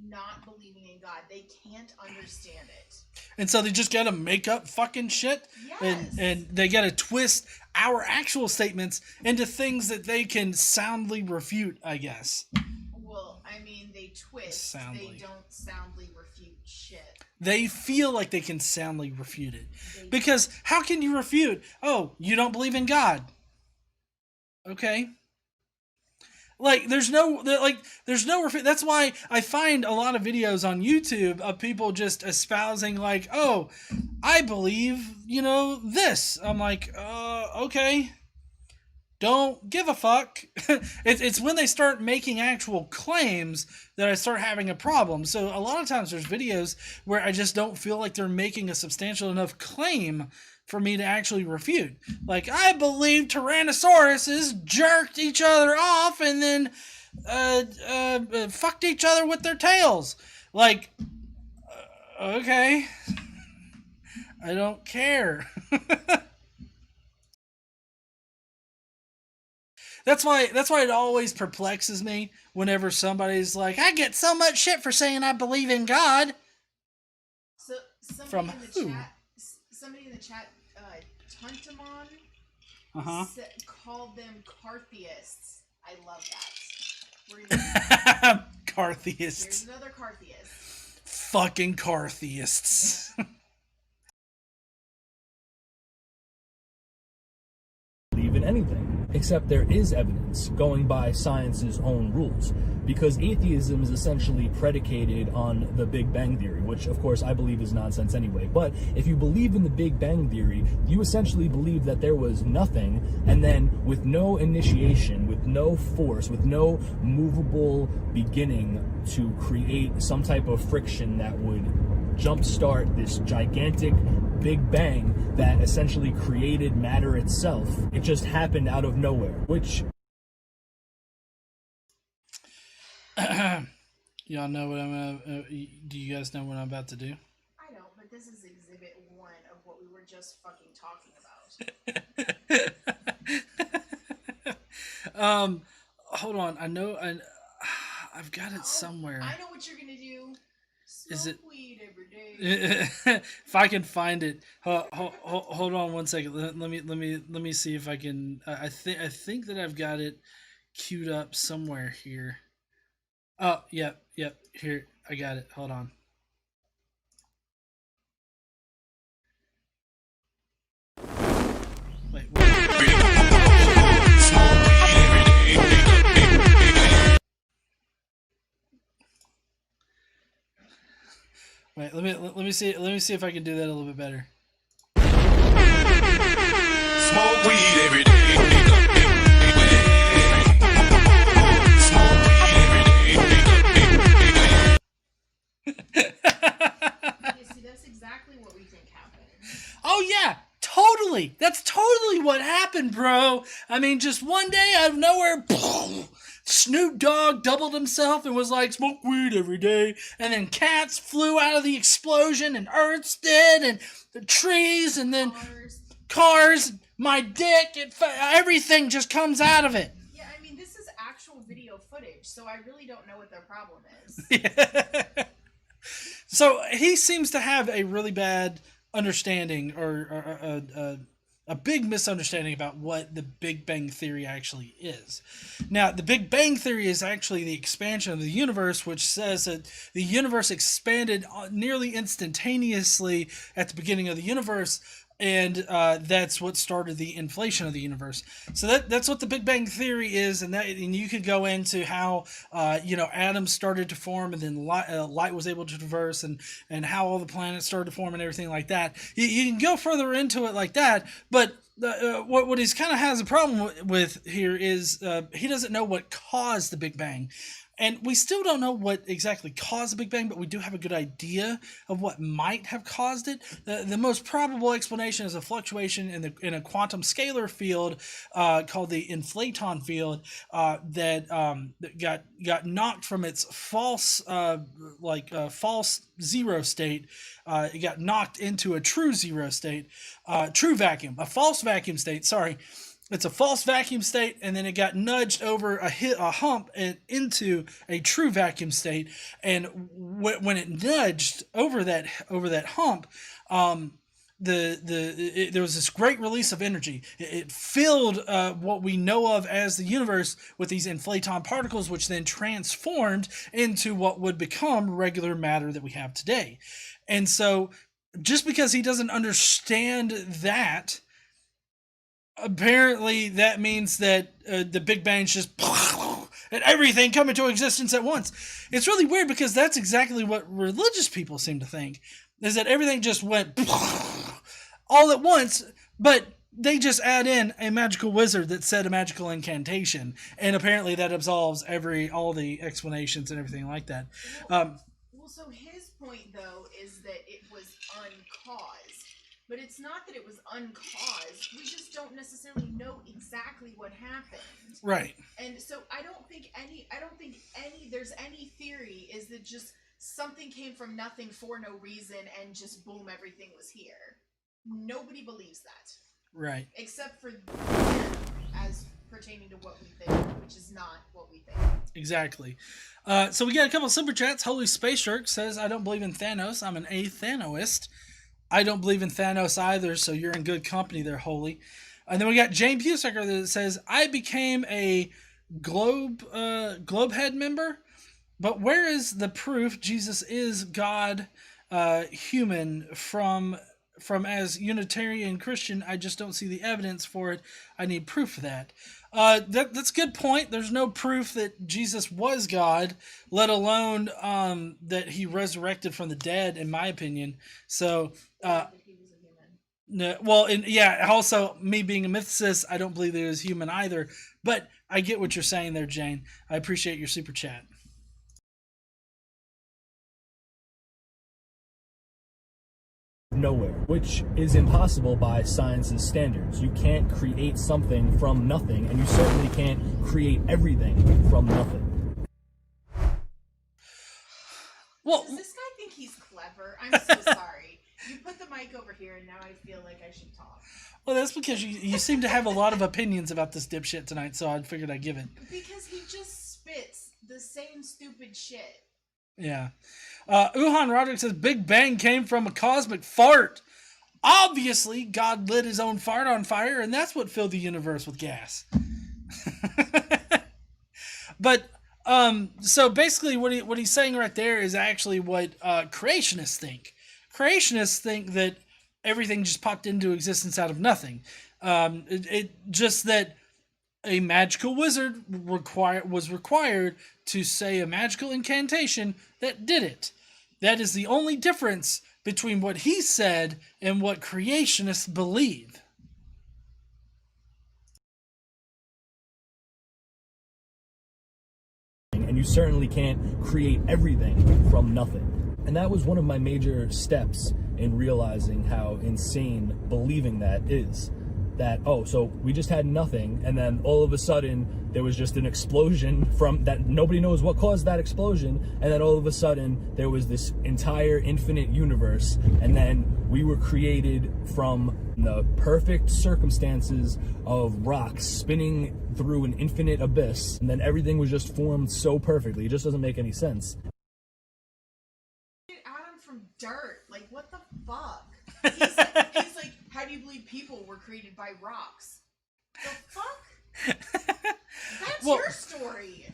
not believing in God. They can't understand it. And so they just gotta make up fucking shit. Yes. And they gotta twist our actual statements into things that they can soundly refute, I guess. Well, I mean, they twist. Soundly. They don't soundly refute shit. They feel like they can soundly refute it. Because how can you refute? Oh, you don't believe in God. Okay. There's no refute. That's why I find a lot of videos on YouTube of people just espousing like, oh, I believe, this. I'm like, okay. don't give a fuck. It's when they start making actual claims that I start having a problem. So a lot of times there's videos where I just don't feel like they're making a substantial enough claim for me to actually refute. Like, I believe Tyrannosauruses jerked each other off and then fucked each other with their tails. Like, okay. I don't care. That's why it always perplexes me whenever somebody's like, I get so much shit for saying I believe in God. So From who? Somebody in the chat, Tuntamon, called them Cartheists. I love that. We're gonna Cartheists. Here's another Cartheist. Fucking Cartheists. Believe in anything. Except there is evidence going by science's own rules, because atheism is essentially predicated on the Big Bang Theory, which of course I believe is nonsense anyway. But if you believe in the Big Bang Theory, you essentially believe that there was nothing, and then with no initiation, with no force, with no movable beginning to create some type of friction that would jumpstart this gigantic Big Bang that essentially created matter itself. It just happened out of nowhere, which... Y'all know what I'm gonna... do you guys know what I'm about to do? I don't, but this is exhibit 1 of what we were just fucking talking about. Hold on. I know... I've got it somewhere. I know what you're gonna do. Smoke Is it weed every day. if I can find it, hold on one second. Let me see if I can. I think that I've got it queued up somewhere here. Oh, yep. Here, I got it. Hold on. Wait. Wait, let me see if I can do that a little bit better. Smoke weed every day. Smoke weed every day. See, that's exactly what we think happened. Oh yeah, totally. That's totally what happened, bro. I mean, just one day out of nowhere, Snoop Dogg doubled himself and was like, smoke weed every day. And then cats flew out of the explosion, and Earths did, and the trees, and then cars, my dick, everything just comes out of it. Yeah, I mean, this is actual video footage, so I really don't know what their problem is. Yeah. So he seems to have a really bad understanding or a big misunderstanding about what the Big Bang Theory actually is. Now, the Big Bang Theory is actually the expansion of the universe, which says that the universe expanded nearly instantaneously at the beginning of the universe, and that's what started the inflation of the universe. So that's what the Big Bang Theory is, and you could go into how atoms started to form, and then light was able to traverse, and how all the planets started to form, and everything like that. You can go further into it like that, but what he kind of has a problem with here is he doesn't know what caused the Big Bang. And we still don't know what exactly caused the Big Bang, but we do have a good idea of what might have caused it. The most probable explanation is a fluctuation in a quantum scalar field called the inflaton field that got knocked from its false zero state. It got knocked into a true zero state, true vacuum, a false vacuum state. Sorry. It's a false vacuum state, and then it got nudged over a hump and into a true vacuum state. And when it nudged over that hump, there was this great release of energy. It filled what we know of as the universe with these inflaton particles, which then transformed into what would become regular matter that we have today. And so, just because he doesn't understand that, apparently that means that the Big Bang's just and everything come into existence at once. It's really weird because that's exactly what religious people seem to think, is that everything just went all at once. But they just add in a magical wizard that said a magical incantation, and apparently that absolves all the explanations and everything like that. Well, so his point though is that it was uncaused, but it's not that it was uncaused. We just don't necessarily know exactly what happened. Right. And so I don't think there's any theory is that just something came from nothing for no reason and just boom, everything was here. Nobody believes that. Right. Except for them, as pertaining to what we think, which is not what we think. Exactly. So we got a couple of super chats. Holy Space Shark says, I don't believe in Thanos. I'm an Athanoist. I don't believe in Thanos either, so you're in good company there, Holy. And then we got Jane Pusucker that says, I became a Globehead member, but where is the proof Jesus is God, human from as Unitarian Christian? I just don't see the evidence for it. I need proof of that. That's a good point. There's no proof that Jesus was God, let alone that he resurrected from the dead, in my opinion. So, no, well, and yeah, also me being a mythicist, I don't believe that he was human either. But I get what you're saying there, Jane. I appreciate your super chat. Nowhere, which is impossible by science's standards. You can't create something from nothing, and you certainly can't create everything from nothing. Well, does this guy think he's clever? I'm so sorry. You put the mic over here, and now I feel like I should talk. Well, that's because you seem to have a lot of opinions about this dipshit tonight, so I figured I'd give it. Because he just spits the same stupid shit. Yeah. Uhan Roderick says, Big Bang came from a cosmic fart. Obviously, God lit his own fart on fire, and that's what filled the universe with gas. But, so basically what he's saying right there is actually what creationists think. Creationists think that everything just popped into existence out of nothing. It just that a magical wizard was required to say a magical incantation that did it. That is the only difference between what he said and what creationists believe. And you certainly can't create everything from nothing. And that was one of my major steps in realizing how insane believing that is. That, oh, so we just had nothing, and then all of a sudden there was just an explosion from that. Nobody knows what caused that explosion, and then all of a sudden there was this entire infinite universe, and then we were created from the perfect circumstances of rocks spinning through an infinite abyss, and then everything was just formed so perfectly. It just doesn't make any sense. Adam from dirt, like what the fuck? He's like, how do you believe people were created by rocks? The fuck? That's your story.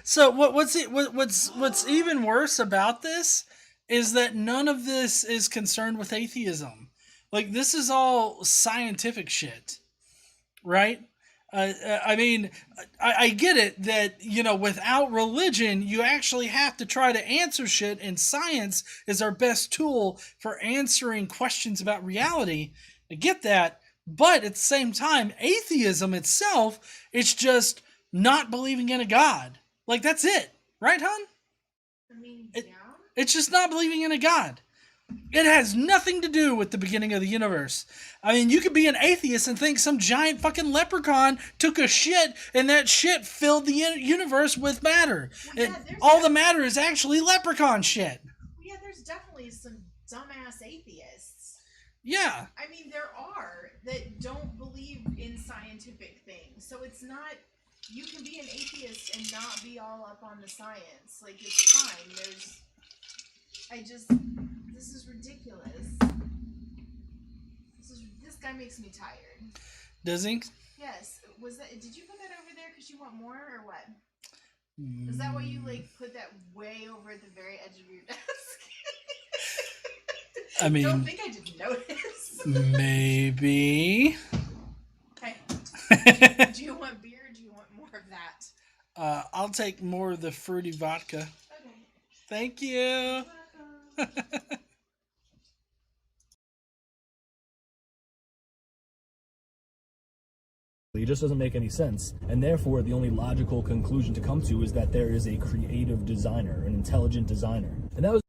So what's even worse about this is that none of this is concerned with atheism. Like, this is all scientific shit, right? I mean, I get it that, without religion, you actually have to try to answer shit, and science is our best tool for answering questions about reality. I get that, but at the same time, atheism itself, it's just not believing in a God. Like, that's it. Right, hon? I mean, It's just not believing in a God. It has nothing to do with the beginning of the universe. I mean, you could be an atheist and think some giant fucking leprechaun took a shit and that shit filled the universe with matter. Well, yeah, all the matter is actually leprechaun shit. Yeah, there's definitely some dumbass atheists. Yeah. I mean, there are that don't believe in scientific things. So it's not, you can be an atheist and not be all up on the science. Like, it's fine. This is ridiculous. This guy makes me tired. Does he? Yes. Did you put that over there because you want more, or what? Is that why you, put that way over at the very edge of your desk? I mean, don't think I didn't notice. Maybe. Hey, do you want beer, or do you want more of that? I'll take more of the fruity vodka. Okay. Thank you. It just doesn't make any sense. And therefore, the only logical conclusion to come to is that there is a creative designer, an intelligent designer. And that was...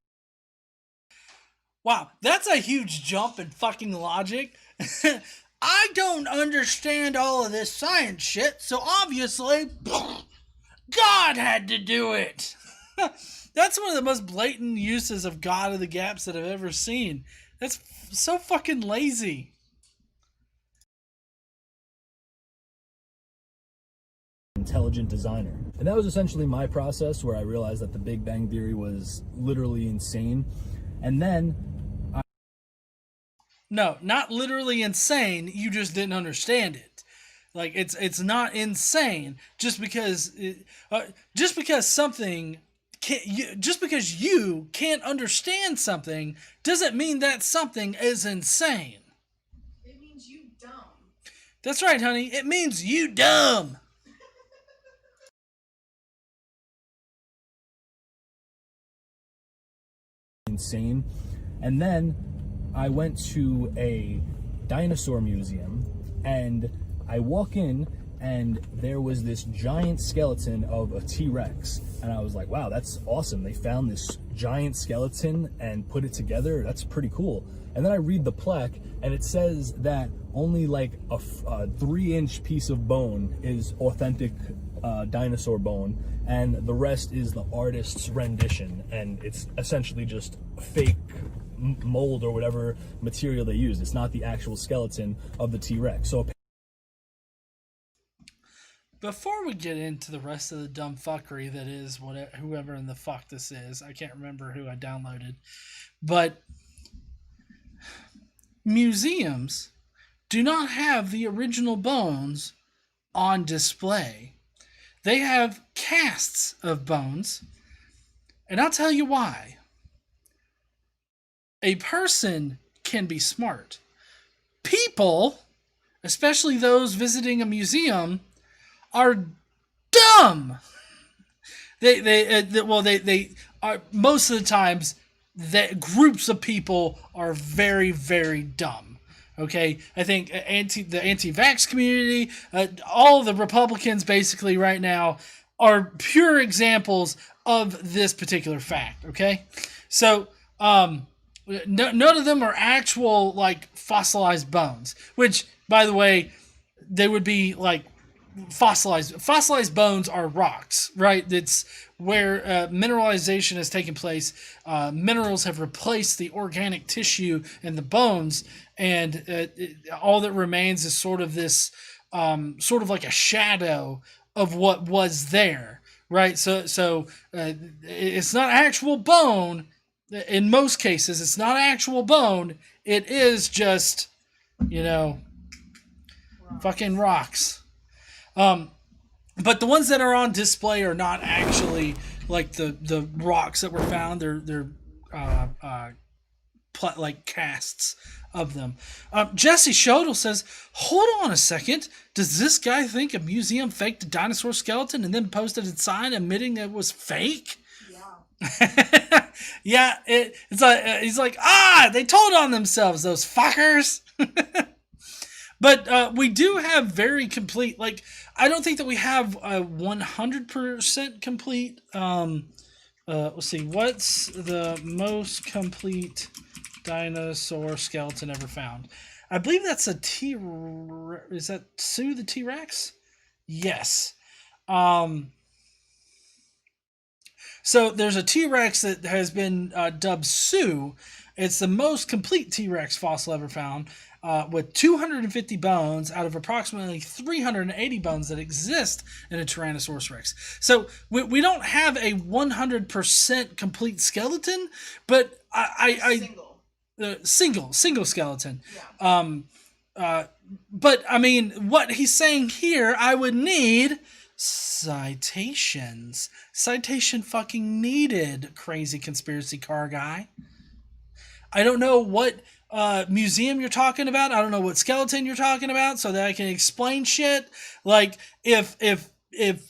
Wow, that's a huge jump in fucking logic. I don't understand all of this science shit, so obviously, God had to do it. That's one of the most blatant uses of God of the gaps that I've ever seen. That's so fucking lazy. Intelligent designer. And that was essentially my process, where I realized that the Big Bang Theory was literally insane. And then No, not literally insane. You just didn't understand it. Like it's not insane just because something just because you can't understand something doesn't mean that something is insane. It means you dumb. That's right, honey. It means you dumb. insane. And then I went to a dinosaur museum, and I walk in, and there was this giant skeleton of a T-Rex, and I was like, wow, that's awesome. They found this giant skeleton and put it together. That's pretty cool. And then I read the plaque, and it says that only like a 3-inch piece of bone is authentic dinosaur bone, and the rest is the artist's rendition, and it's essentially just fake mold or whatever material they used. It's not the actual skeleton of the T-Rex. So before we get into the rest of the dumb fuckery that is whoever in the fuck this is, I can't remember who I downloaded, but museums do not have the original bones on display. They have casts of bones, and I'll tell you why. A person can be smart. People, especially those visiting a museum, are dumb. They are, most of the times, that groups of people are very, very dumb. Okay, I think the anti-vax community, all the Republicans basically right now are pure examples of this particular fact. Okay, so none of them are actual like fossilized bones, which, by the way, they would be like fossilized bones are rocks, right? That's where mineralization has taken place. Minerals have replaced the organic tissue in the bones, and all that remains is sort of this, sort of like a shadow of what was there, right? So it's not actual bone. In most cases, it's not actual bone. It is just, fucking rocks. But the ones that are on display are not actually like the rocks that were found. They're like casts of them. Jesse Shodel says, hold on a second. Does this guy think a museum faked a dinosaur skeleton and then posted a sign admitting it was fake? Yeah. Yeah, it's like he's like, they told on themselves, those fuckers. But we do have very complete, like, I don't think that we have a 100% complete, let's see, what's the most complete dinosaur skeleton ever found? I believe that's is that Sue the T-Rex? Yes. So there's a T-Rex that has been dubbed Sue. It's the most complete T-Rex fossil ever found, with 250 bones out of approximately 380 bones that exist in a Tyrannosaurus Rex. So we don't have a 100% complete skeleton, but single skeleton. Yeah. But I mean, what he's saying here, I would need citations. Citation fucking needed, crazy conspiracy car guy. I don't know what museum you're talking about. I don't know what skeleton you're talking about, so that I can explain shit. Like, if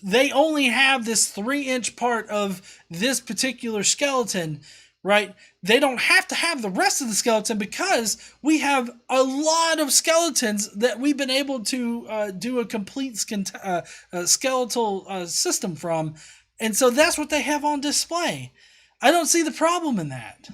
they only have this 3-inch part of this particular skeleton, right? They don't have to have the rest of the skeleton because we have a lot of skeletons that we've been able to do a complete skeletal system from. And so that's what they have on display. I don't see the problem in that.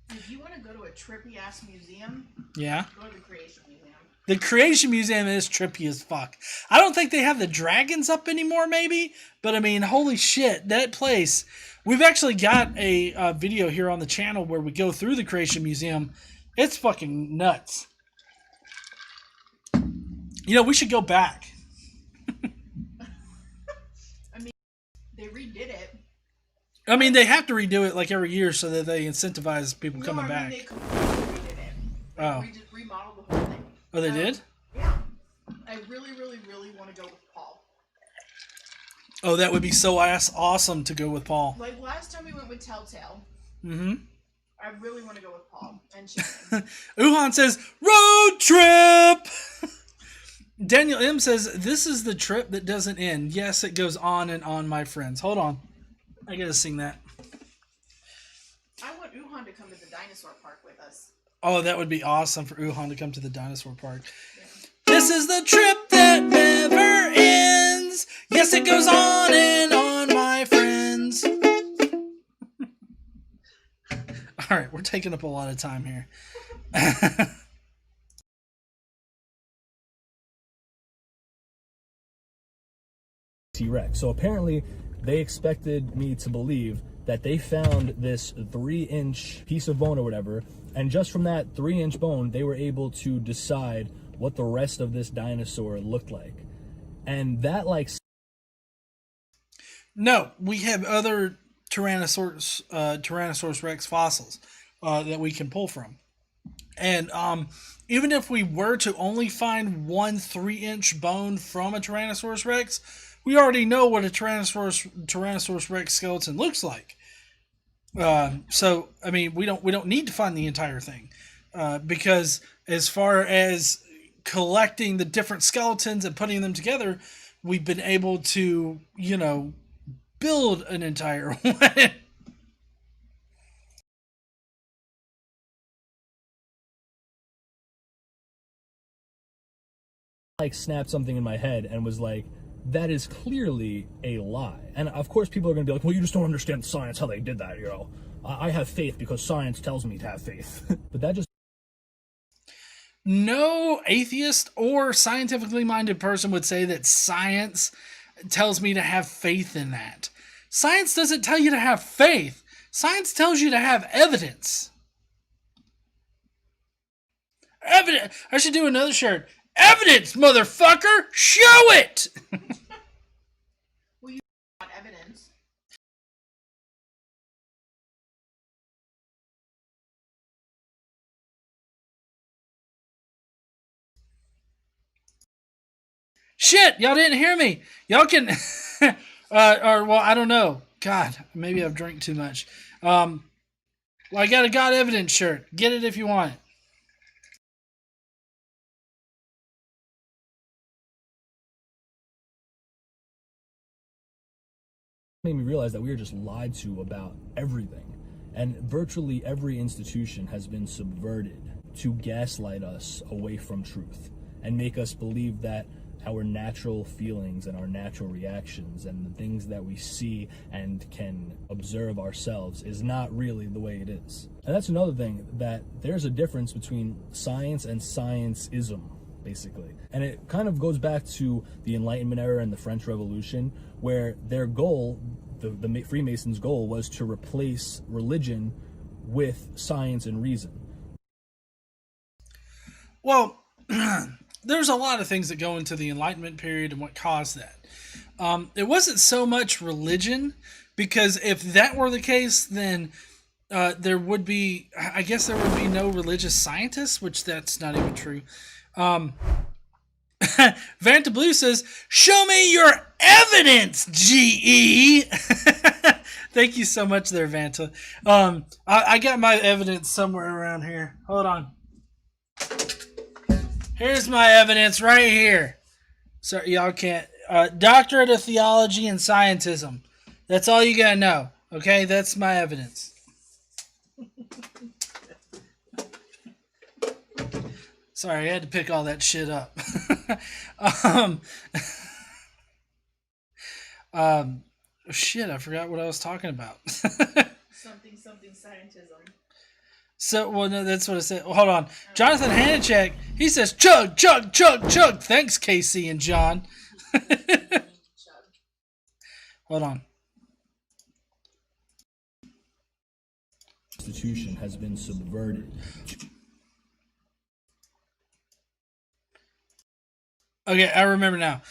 If you want to go to a trippy ass museum, Yeah. go to the Creation Museum. The Creation Museum is trippy as fuck. I don't think they have the dragons up anymore, maybe. But I mean, holy shit, that place. We've actually got a video here on the channel where we go through the Creation Museum. It's fucking nuts. You know, we should go back. I mean, they redid it. I mean, they have to redo it like every year so that they incentivize people coming back. They completely redid it. They remodeled the whole thing. Oh, they did? Yeah. I really, really, really want to go with Paul. Oh, that would be so awesome to go with Paul. Like last time we went with Telltale. Mm-hmm. I really want to go with Paul and Shannon. Uhan says, road trip! Daniel M says, this is the trip that doesn't end. Yes, it goes on and on, my friends. Hold on. I gotta sing that. I want Uhan to come to the dinosaur park with us. Oh, that would be awesome for Uhan to come to the dinosaur park. Yeah. This is the trip that never ends. Yes, it goes on and on, my friends. All right, we're taking up a lot of time here. T-Rex. So apparently they expected me to believe that they found this 3-inch piece of bone or whatever, and just from that 3-inch bone, they were able to decide what the rest of this dinosaur looked like. And that, like... No, we have other Tyrannosaurus Rex fossils that we can pull from. And even if we were to only find 3-inch bone from a Tyrannosaurus Rex, we already know what a Tyrannosaurus Rex skeleton looks like. So I mean, we don't need to find the entire thing because as far as collecting the different skeletons and putting them together, we've been able to, you know, build an entire one. Like snapped something in my head and was like, that is clearly a lie. And of course people are going to be like, well, you just don't understand science, how they did that, you know. I have faith because science tells me to have faith. But that just... No atheist or scientifically minded person would say that science tells me to have faith in that. Science doesn't tell you to have faith. Science tells you to have evidence. Evidence. I should do another shirt. Evidence, motherfucker! Show it! Well, you got evidence. Shit, y'all didn't hear me. Y'all can, or well, I don't know. God, maybe I've drank too much. Well, I got a God Evidence shirt. Get it if you want it. Made me realize that we were just lied to about everything, and virtually every institution has been subverted to gaslight us away from truth and make us believe that our natural feelings and our natural reactions and the things that we see and can observe ourselves is not really the way it is. And that's another thing, that there's a difference between science and scienceism, basically. And it kind of goes back to the Enlightenment era and the French Revolution, where their goal, the Freemasons' goal, was to replace religion with science and reason. Well, there's a lot of things that go into the Enlightenment period and what caused that. It wasn't so much religion, because if that were the case, then there would be, I guess there would be no religious scientists, which that's not even true. Vanta Blue says, show me your evidence, GE. Thank you so much there, Vanta. I got my evidence somewhere around here. Hold on. Here's my evidence right here. Sorry, y'all can't. Doctorate of Theology and Scientism. That's all you gotta know. Okay, that's my evidence. Sorry, I had to pick all that shit up. Shit, I forgot what I was talking about. Something scientism. So, well, no, that's what I said. Well, hold on. Jonathan Hanachek, he says, chug, chug, chug, chug. Thanks, Casey and John. Hold on. Institution has been subverted. Okay, I remember now.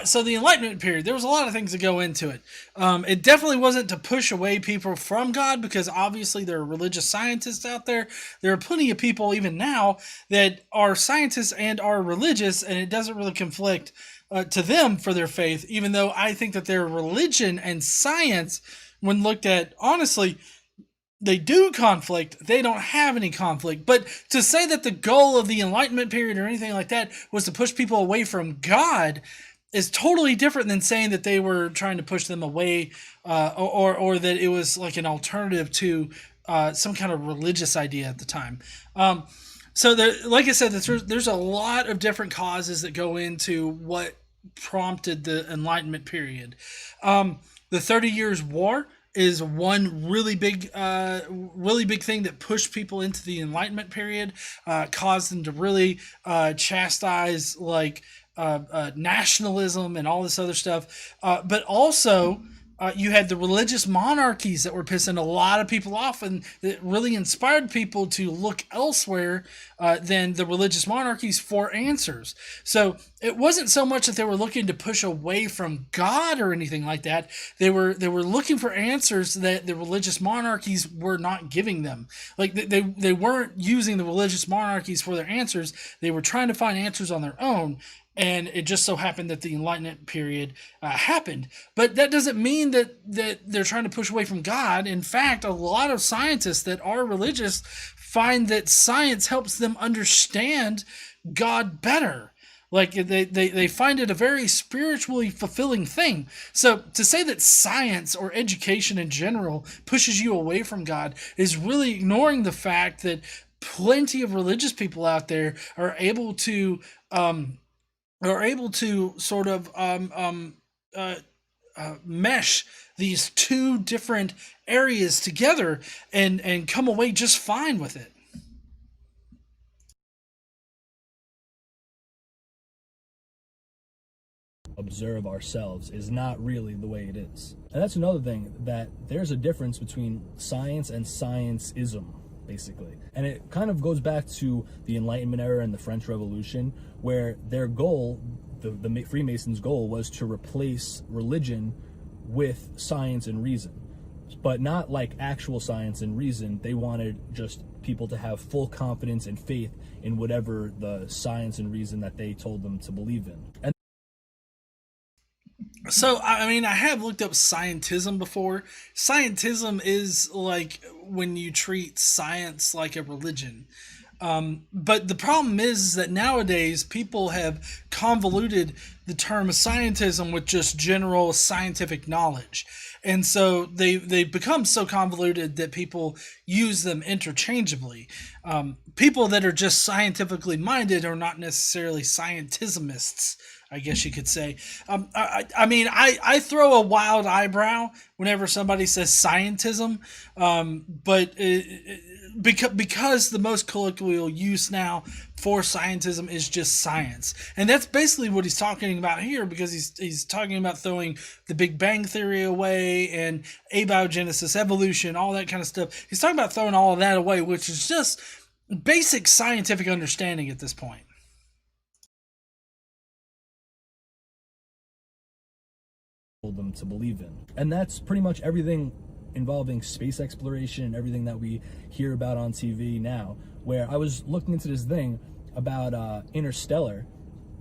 So the Enlightenment period, there was a lot of things that go into it. It definitely wasn't to push away people from God, because obviously there are religious scientists out there. There are plenty of people even now that are scientists and are religious, and it doesn't really conflict to them for their faith, even though I think that their religion and science, when looked at honestly, they do conflict. They don't have any conflict. But to say that the goal of the Enlightenment period or anything like that was to push people away from God is totally different than saying that they were trying to push them away, or that it was like an alternative to some kind of religious idea at the time. So there, like I said, there's a lot of different causes that go into what prompted the Enlightenment period. The 30 Years' War is one really big thing that pushed people into the Enlightenment period, caused them to really chastise like nationalism and all this other stuff. But also, you had the religious monarchies that were pissing a lot of people off, and it really inspired people to look elsewhere than the religious monarchies for answers. So it wasn't so much that they were looking to push away from God or anything like that. They were looking for answers that the religious monarchies were not giving them. Like they weren't using the religious monarchies for their answers. They were trying to find answers on their own. And it just so happened that the Enlightenment period happened. But that doesn't mean that they're trying to push away from God. In fact, a lot of scientists that are religious find that science helps them understand God better. Like they find it a very spiritually fulfilling thing. So to say that science or education in general pushes you away from God is really ignoring the fact that plenty of religious people out there are able to sort of mesh these two different areas together and come away just fine with it. Observe ourselves is not really the way it is. And that's another thing, that there's a difference between science and scienceism, basically. And it kind of goes back to the Enlightenment era and the French Revolution, where their goal, the Freemasons' goal, was to replace religion with science and reason. But not like actual science and reason. They wanted just people to have full confidence and faith in whatever the science and reason that they told them to believe in. And so, I mean, I have looked up scientism before. Scientism is like when you treat science like a religion. But the problem is that nowadays people have convoluted the term scientism with just general scientific knowledge. And so they've become so convoluted that people use them interchangeably. People that are just scientifically minded are not necessarily scientismists, I guess you could say. I mean, I throw a wild eyebrow whenever somebody says scientism, but because the most colloquial use now for scientism is just science. And that's basically what he's talking about here, because he's talking about throwing the Big Bang Theory away and abiogenesis, evolution, all that kind of stuff. He's talking about throwing all of that away, which is just basic scientific understanding at this point. told them to believe in. And that's pretty much everything involving space exploration and everything that we hear about on TV now, where I was looking into this thing about Interstellar,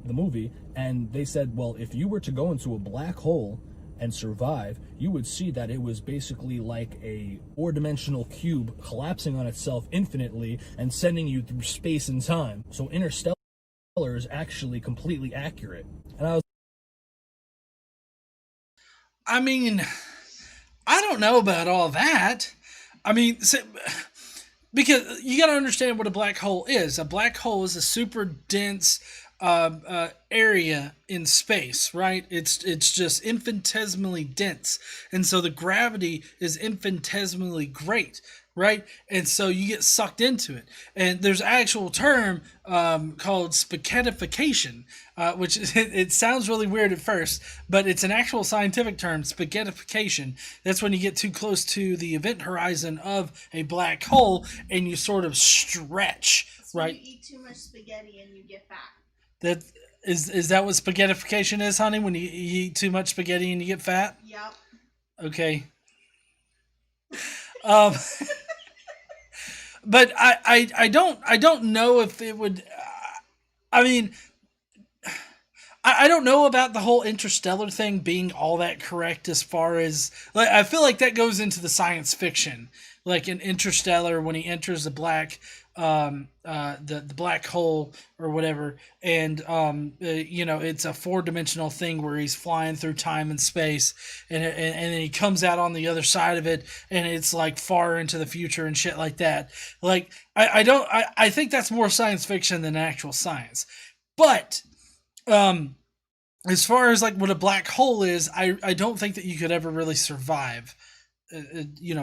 the movie, and they said, well, if you were to go into a black hole and survive, you would see that it was basically like a four-dimensional cube collapsing on itself infinitely and sending you through space and time. So Interstellar is actually completely accurate. And I I don't know about all that. I mean, because you got to understand what a black hole is. A black hole is a super dense area in space, right? It's just infinitesimally dense, and so the gravity is infinitesimally great, right? And so you get sucked into it. And there's an actual term called spaghettification, which it sounds really weird at first, but it's an actual scientific term, spaghettification. That's when you get too close to the event horizon of a black hole and you sort of stretch, It's right? when you eat too much spaghetti and you get fat. That is that what spaghettification is, honey? When you eat too much spaghetti and you get fat? Yep. Okay. But I don't know if it would. I mean, I don't know about the whole interstellar thing being all that correct as far as, like, I feel like that goes into the science fiction, like in Interstellar when he enters the black the black hole or whatever, and it's a 4-dimensional thing where he's flying through time and space, and then he comes out on the other side of it, and it's like far into the future and shit like that. Like I think that's more science fiction than actual science, but as far as like what a black hole is, I don't think that you could ever really survive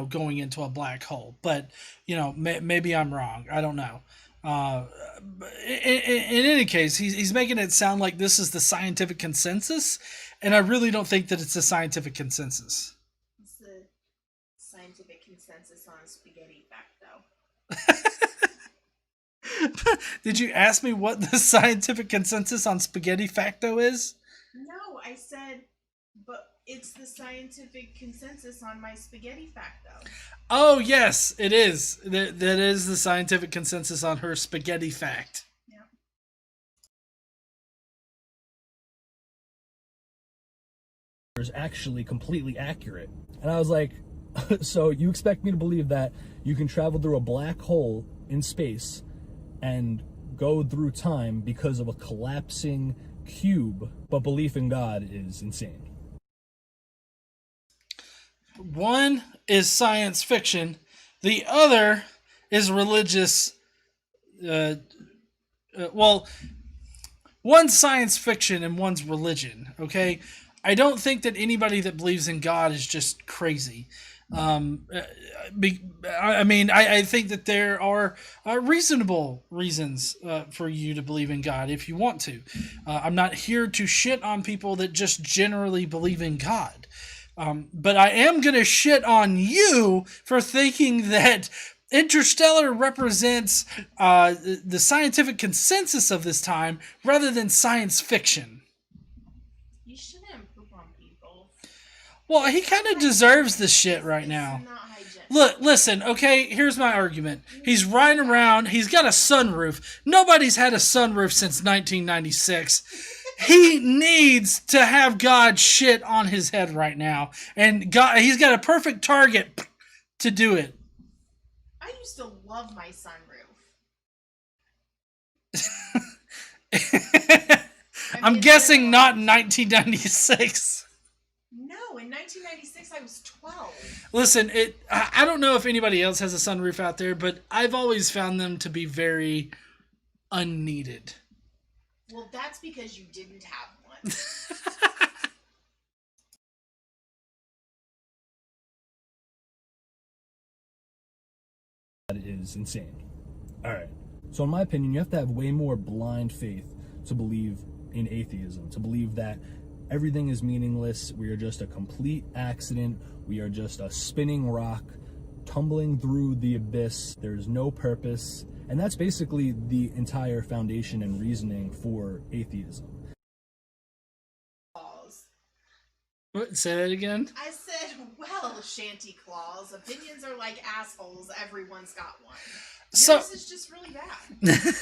going into a black hole, but maybe I'm wrong. I don't know. In any case, he's making it sound like this is the scientific consensus, and I really don't think that it's a scientific consensus. It's the scientific consensus on spaghetti facto. Did you ask me what the scientific consensus on spaghetti facto is? No, I said, but it's the scientific consensus on my spaghetti facto. Oh, yes, it is. That is the scientific consensus on her spaghetti fact. Yeah. Is actually completely accurate. And I was like, so you expect me to believe that you can travel through a black hole in space and go through time because of a collapsing cube, but belief in God is insane. One is science fiction, the other is religious. One's science fiction and one's religion. Okay, I don't think that anybody that believes in God is just crazy. I think that there are reasonable reasons for you to believe in God if you want to. I'm not here to shit on people that just generally believe in God. But I am going to shit on you for thinking that Interstellar represents the scientific consensus of this time rather than science fiction. You shouldn't poop on people. Well, he kind of deserves this shit right now. It's not hygienic. Look, listen, okay, here's my argument. He's riding around, he's got a sunroof. Nobody's had a sunroof since 1996. He needs to have God shit on his head right now. And God, he's got a perfect target to do it. I used to love my sunroof. I'm guessing not in 1996. No, in 1996 I was 12. Listen, I don't know if anybody else has a sunroof out there, but I've always found them to be very unneeded. Well, that's because you didn't have one. That is insane. Alright. So in my opinion, you have to have way more blind faith to believe in atheism, to believe that everything is meaningless, we are just a complete accident, we are just a spinning rock tumbling through the abyss, there's no purpose, and that's basically the entire foundation and reasoning for atheism. What, say that again? I said, well, Shanty Claus, opinions are like assholes, everyone's got one. Yours is just really bad.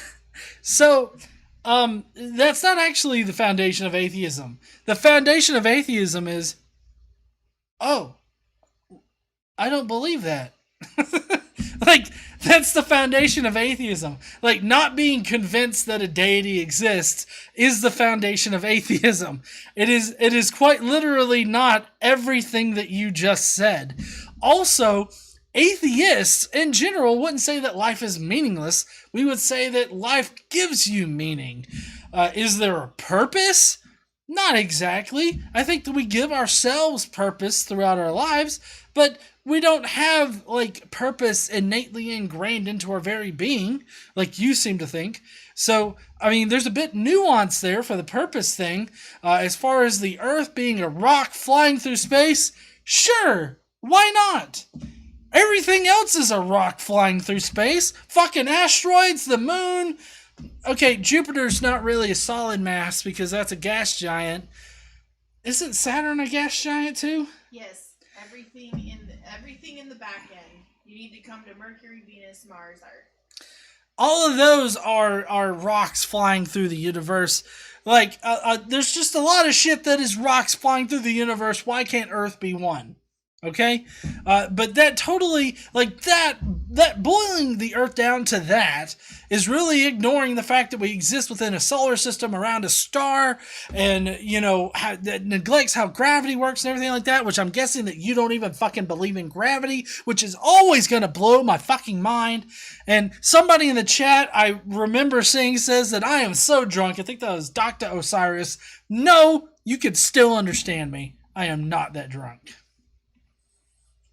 So, that's not actually the foundation of atheism. The foundation of atheism is, oh, I don't believe that. Like, That's the foundation of atheism. Like, not being convinced that a deity exists is the foundation of atheism. It is quite literally not everything that you just said. Also, atheists in general wouldn't say that life is meaningless. We would say that life gives you meaning. Is there a purpose? Not exactly. I think that we give ourselves purpose throughout our lives, but we don't have, like, purpose innately ingrained into our very being, like you seem to think. So, I mean, there's a bit nuance there for the purpose thing. As far as the Earth being a rock flying through space, sure, why not? Everything else is a rock flying through space. Fucking asteroids, the moon. Okay, Jupiter's not really a solid mass because that's a gas giant. Isn't Saturn a gas giant too? Yes. Everything in the back end. You need to come to Mercury, Venus, Mars, Earth. All of those are rocks flying through the universe. Like, there's just a lot of shit that is rocks flying through the universe. Why can't Earth be one? Okay? But that totally, like, that boiling the Earth down to that is really ignoring the fact that we exist within a solar system around a star, and, you know, that neglects how gravity works and everything like that, which I'm guessing that you don't even fucking believe in gravity, which is always going to blow my fucking mind. And somebody in the chat, I remember seeing, says that I am so drunk. I think that was Dr. Osiris. No, you could still understand me. I am not that drunk.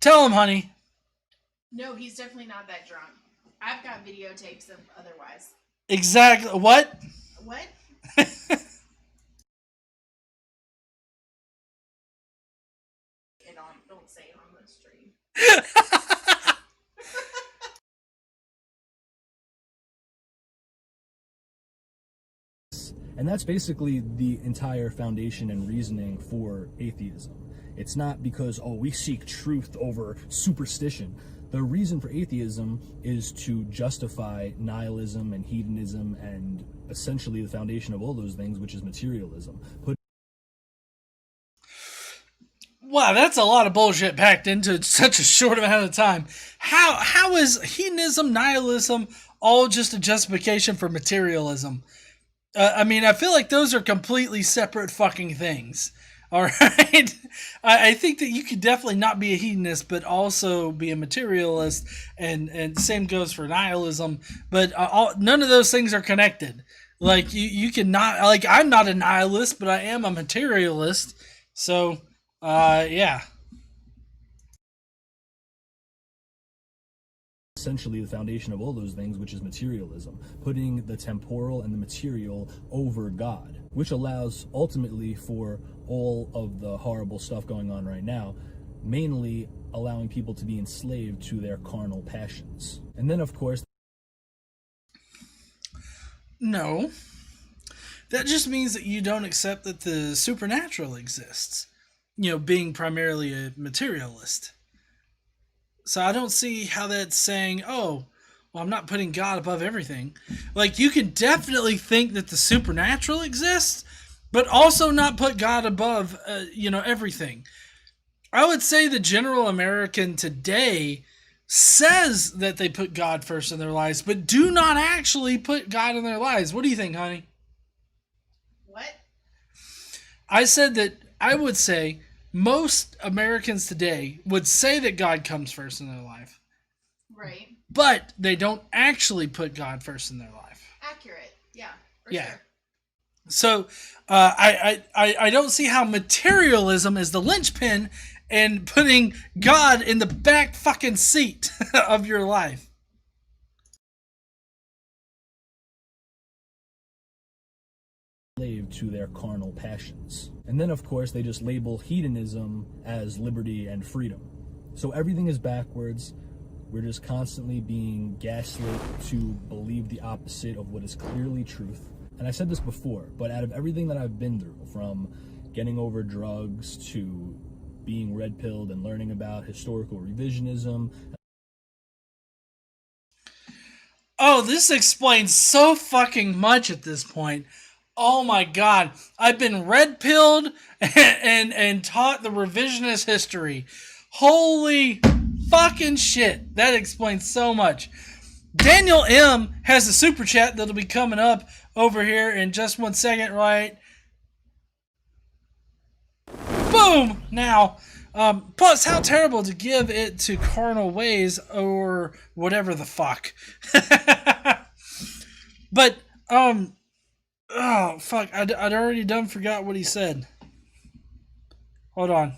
Tell him, honey. No, he's definitely not that drunk. I've got videotapes of otherwise. Exactly. What? What? Don't say it on the stream. And that's basically the entire foundation and reasoning for atheism. It's not because, oh, we seek truth over superstition. The reason for atheism is to justify nihilism and hedonism and essentially the foundation of all those things, which is materialism. Wow, that's a lot of bullshit packed into such a short amount of time. How is hedonism, nihilism all just a justification for materialism? I mean, I feel like those are completely separate fucking things. All right, I think that you could definitely not be a hedonist, but also be a materialist, and same goes for nihilism. But none of those things are connected. Like you cannot, like, I'm not a nihilist, but I am a materialist. So, yeah. Essentially the foundation of all those things, which is materialism, putting the temporal and the material over God, which allows ultimately for all of the horrible stuff going on right now, mainly allowing people to be enslaved to their carnal passions. And then, of course, no, that just means that you don't accept that the supernatural exists, you know, being primarily a materialist. So I don't see how that's saying, oh, well, I'm not putting God above everything. Like, you can definitely think that the supernatural exists, but also not put God above, everything. I would say the general American today says that they put God first in their lives, but do not actually put God in their lives. What do you think, honey? What? I said that I would say most Americans today would say that God comes first in their life. Right. But they don't actually put God first in their life. Accurate. Yeah. Yeah. Sure. So I don't see how materialism is the linchpin and putting God in the back fucking seat of your life. Slave to their carnal passions. And then, of course, they just label hedonism as liberty and freedom. So everything is backwards. We're just constantly being gaslit to believe the opposite of what is clearly truth. And I said this before, but out of everything that I've been through, from getting over drugs to being red-pilled and learning about historical revisionism. Oh, this explains so fucking much at this point. Oh my god. I've been red-pilled and taught the revisionist history. Holy fucking shit. That explains so much. Daniel M has a super chat that'll be coming up over here in just 1 second, right? Boom! Now, plus, how terrible to give it to carnal ways or whatever the fuck. But, oh, fuck, I'd already done forgot what he said. Hold on.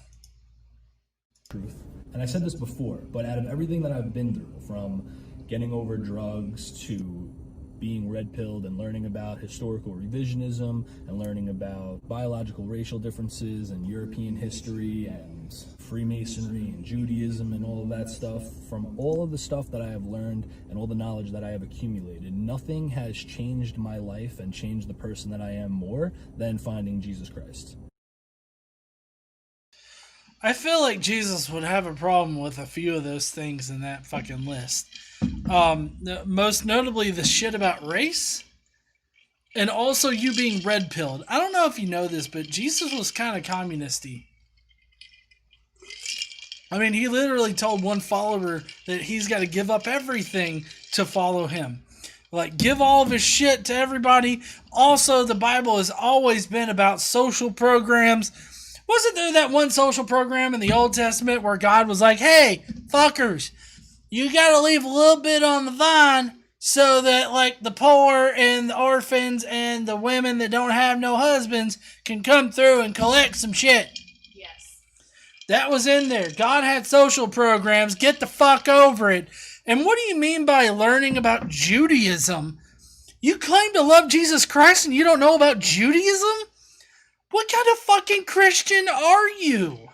Truth. And I said this before, but out of everything that I've been through, from getting over drugs to being red-pilled and learning about historical revisionism and learning about biological racial differences and European history and Freemasonry and Judaism and all of that stuff, from all of the stuff that I have learned and all the knowledge that I have accumulated, nothing has changed my life and changed the person that I am more than finding Jesus Christ. I feel like Jesus would have a problem with a few of those things in that fucking list. Most notably the shit about race, and also you being red-pilled. I don't know if you know this, but Jesus was kind of communist-y. I mean, he literally told one follower that he's got to give up everything to follow him. Like, give all of his shit to everybody. Also, the Bible has always been about social programs. Wasn't there that one social program in the Old Testament where God was like, hey, fuckers, you got to leave a little bit on the vine so that, like, the poor and the orphans and the women that don't have no husbands can come through and collect some shit? Yes. That was in there. God had social programs. Get the fuck over it. And what do you mean by learning about Judaism? You claim to love Jesus Christ and you don't know about Judaism? What kind of fucking Christian are you?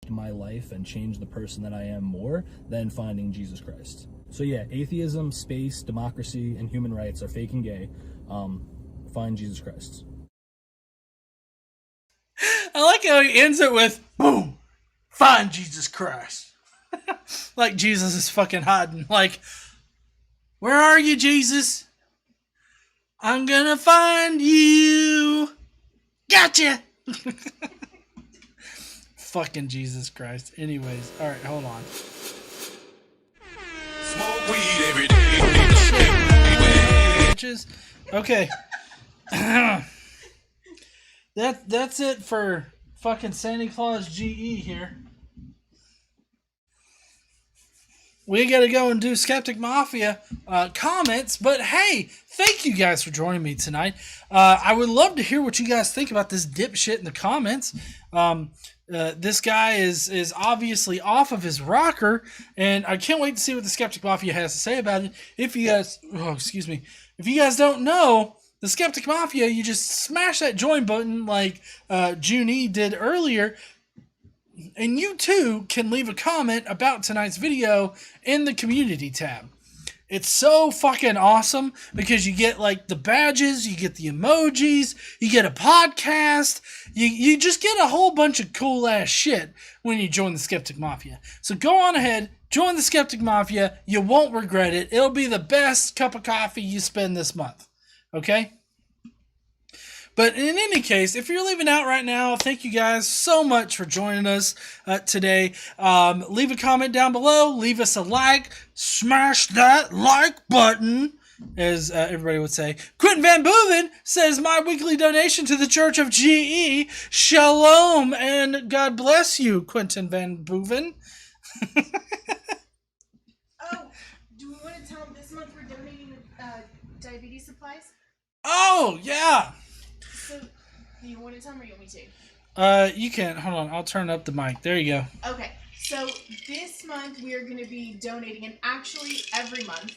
My life and change the person that I am more than finding Jesus Christ. So yeah, atheism, space, democracy, and human rights are fake and gay. Find Jesus Christ. I like how he ends it with, boom, find Jesus Christ. Like Jesus is fucking hiding. Like, where are you, Jesus? I'm gonna find you. Gotcha. Fucking Jesus Christ. Anyways, all right, hold on. Smoke weed every day. Bitches. Okay. That's it for fucking Santa Claus GE here. We gotta go and do Skeptic Mafia comments, but hey, thank you guys for joining me tonight. I would love to hear what you guys think about this dipshit in the comments. This guy is obviously off of his rocker, and I can't wait to see what the Skeptic Mafia has to say about it. If you guys, if you guys don't know, the Skeptic Mafia, you just smash that join button like Junie did earlier. And you too can leave a comment about tonight's video in the community tab. It's so fucking awesome because you get like the badges, you get the emojis, you get a podcast, you just get a whole bunch of cool ass shit when you join the Skeptic Mafia. So go on ahead, join the Skeptic Mafia. You won't regret it. It'll be the best cup of coffee you spend this month. Okay? But in any case, if you're leaving out right now, thank you guys so much for joining us today. Leave a comment down below. Leave us a like. Smash that like button, as everybody would say. Quentin Van Boeven says, my weekly donation to the Church of GE. Shalom and God bless you, Quentin Van Boeven. Oh, do we want to tell them this month we're donating diabetes supplies? Oh, yeah. So, do you want to tell them or you want me to? You can. Hold on. I'll turn up the mic. There you go. Okay, so this month we are going to be donating, and actually every month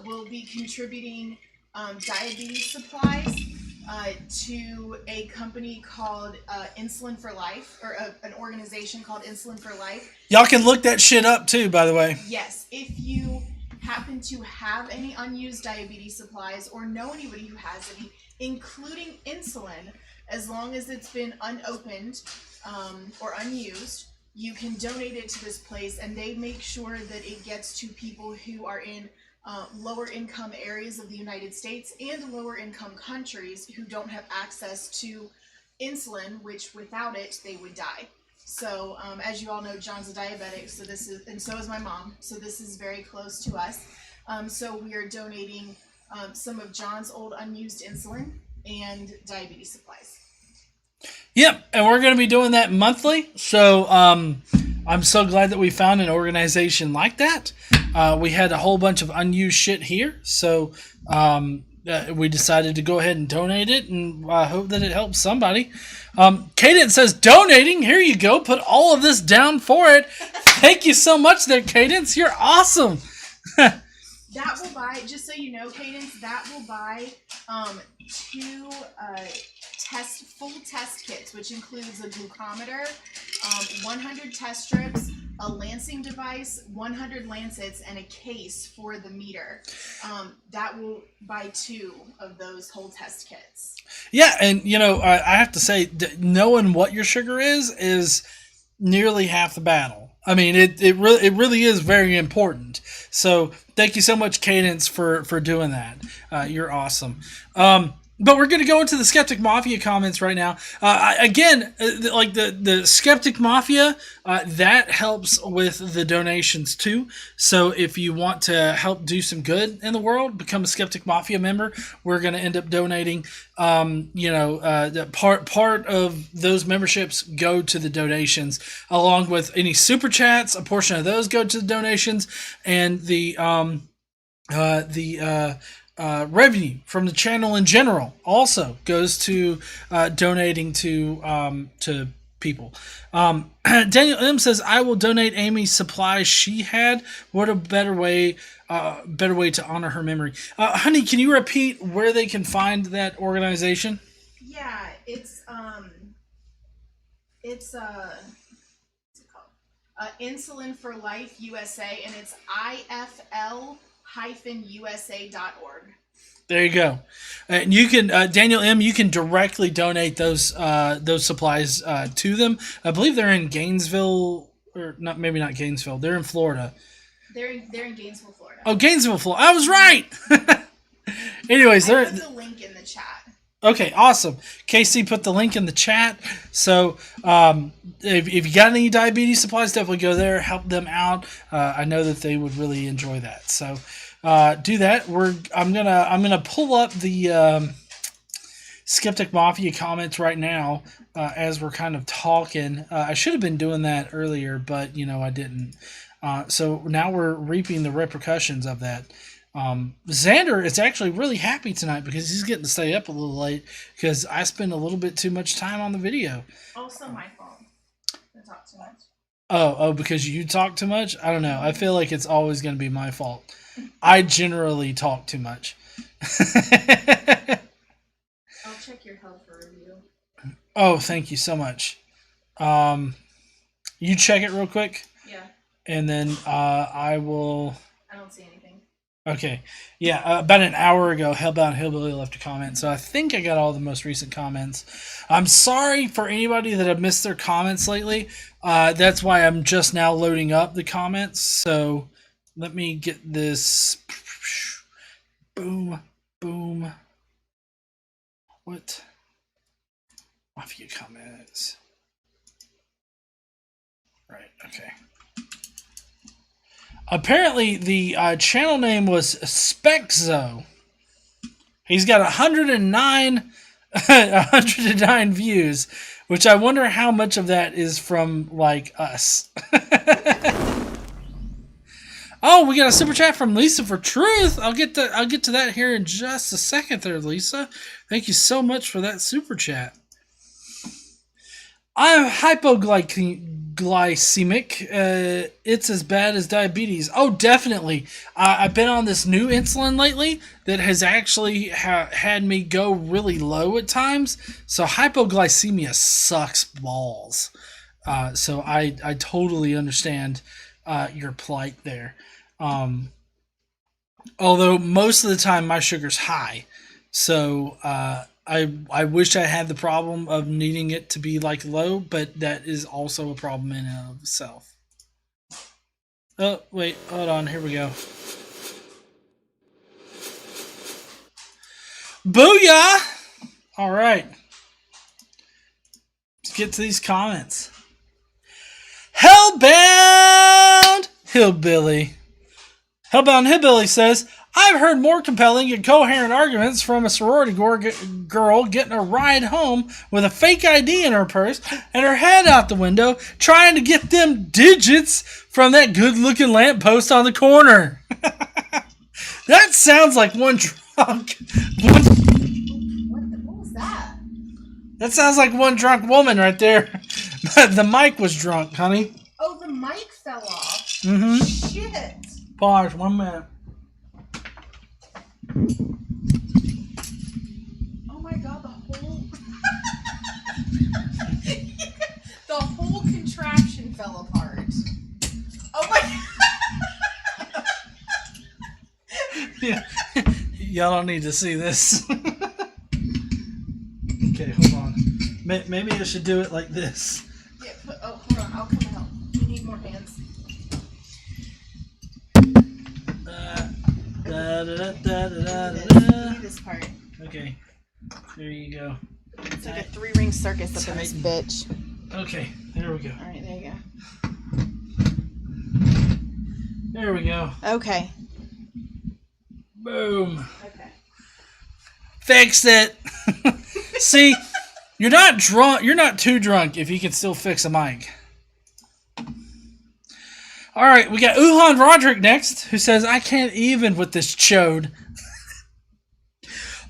we'll be contributing diabetes supplies to a company called Insulin for Life, or an organization called Insulin for Life. Y'all can look that shit up too, by the way. Yes, if you happen to have any unused diabetes supplies or know anybody who has any, including insulin, as long as it's been unopened or unused, you can donate it to this place, and they make sure that it gets to people who are in lower income areas of the United States and lower income countries who don't have access to insulin, which without it they would die. So as you all know, John's a diabetic, so this is, and so is my mom. So this is very close to us. So we are donating some of John's old unused insulin and diabetes supplies. Yep, and we're going to be doing that monthly. So I'm so glad that we found an organization like that. We had a whole bunch of unused shit here, so we decided to go ahead and donate it, and I hope that it helps somebody. Cadence says, donating, here you go, put all of this down for it. Thank you so much there, Cadence. You're awesome. That will buy, just so you know, Cadence, that will buy 2 full test kits, which includes a glucometer, 100 test strips, a lancing device, 100 lancets, and a case for the meter. That will buy 2 of those whole test kits. Yeah, and I have to say, knowing what your sugar is nearly half the battle. I mean, it really is very important. So thank you so much, Cadence, for doing that. You're awesome. But we're going to go into the Skeptic Mafia comments right now. Again, like the Skeptic Mafia, that helps with the donations too. So if you want to help do some good in the world, become a Skeptic Mafia member. We're going to end up donating. The part of those memberships go to the donations, along with any super chats. A portion of those go to the donations, and the revenue from the channel in general also goes to donating to people. Daniel M says, "I will donate Amy's supplies she had. What a better way to honor her memory." Honey, can you repeat where they can find that organization? Yeah, it's what's it called? Insulin for Life USA, and it's ifl-usa.org. There you go. And you can, Daniel M., you can directly donate those supplies to them. I believe they're in Gainesville, or not, maybe not Gainesville. They're in Florida. They're in Gainesville, Florida. Oh, Gainesville, Florida. I was right. Anyways, I put the link in the chat. Okay, awesome. Casey put the link in the chat. So if you got any diabetes supplies, definitely go there, help them out. I know that they would really enjoy that. So do that. I'm gonna pull up the Skeptic Mafia comments right now as we're kind of talking. I should have been doing that earlier, but I didn't. So now we're reaping the repercussions of that. Xander is actually really happy tonight because he's getting to stay up a little late because I spend a little bit too much time on the video. Also my fault. I talk too much. Oh, because you talk too much? I don't know. I feel like it's always going to be my fault. I generally talk too much. I'll check your health for review. Oh, thank you so much. You check it real quick? Yeah. And then I will... I don't see anything. Okay. Yeah, about an hour ago, Hellbound Hillbilly left a comment, so I think I got all the most recent comments. I'm sorry for anybody that have missed their comments lately. That's why I'm just now loading up the comments, so let me get this. Boom, boom. What? Mafia comments. Right, okay. Apparently, the channel name was Spexzo. He's got 109 views, which I wonder how much of that is from like us. Oh, we got a super chat from Lisa for Truth. I'll get to that here in just a second, there, Lisa. Thank you so much for that super chat. I'm hypoglycemic. It's as bad as diabetes. Oh, definitely. I've been on this new insulin lately that has actually had me go really low at times. So hypoglycemia sucks balls. So I totally understand your plight there. Although most of the time my sugar's high. So I wish I had the problem of needing it to be like low, but that is also a problem in and of itself. Oh, wait, hold on, here we go. Booyah! All right. get to these comments. Hellbound Hillbilly. Hellbound Hillbilly says, I've heard more compelling and coherent arguments from a sorority girl getting a ride home with a fake ID in her purse and her head out the window trying to get them digits from that good-looking lamppost on the corner. That sounds like one drunk. What was that? That sounds like one drunk woman right there. But the mic was drunk, honey. Oh, the mic fell off. Mm-hmm. Shit. Pause 1 minute. Oh my god, the whole contraption fell apart. Oh my god. Yeah. Y'all don't need to see this. Okay, hold on. Maybe I should do it like this. Yeah, hold on, I'll come help. We need more hands. This part. Okay, there you go. It's like a 3-ring circus up in this bitch. Okay, there we go. Alright, there you There we go. go. Okay. Boom. Okay. Fixed it. See, you're not drunk. You're not too drunk if you can still fix a mic. All right, we got Uhan Roderick next, who says, I can't even with this chode.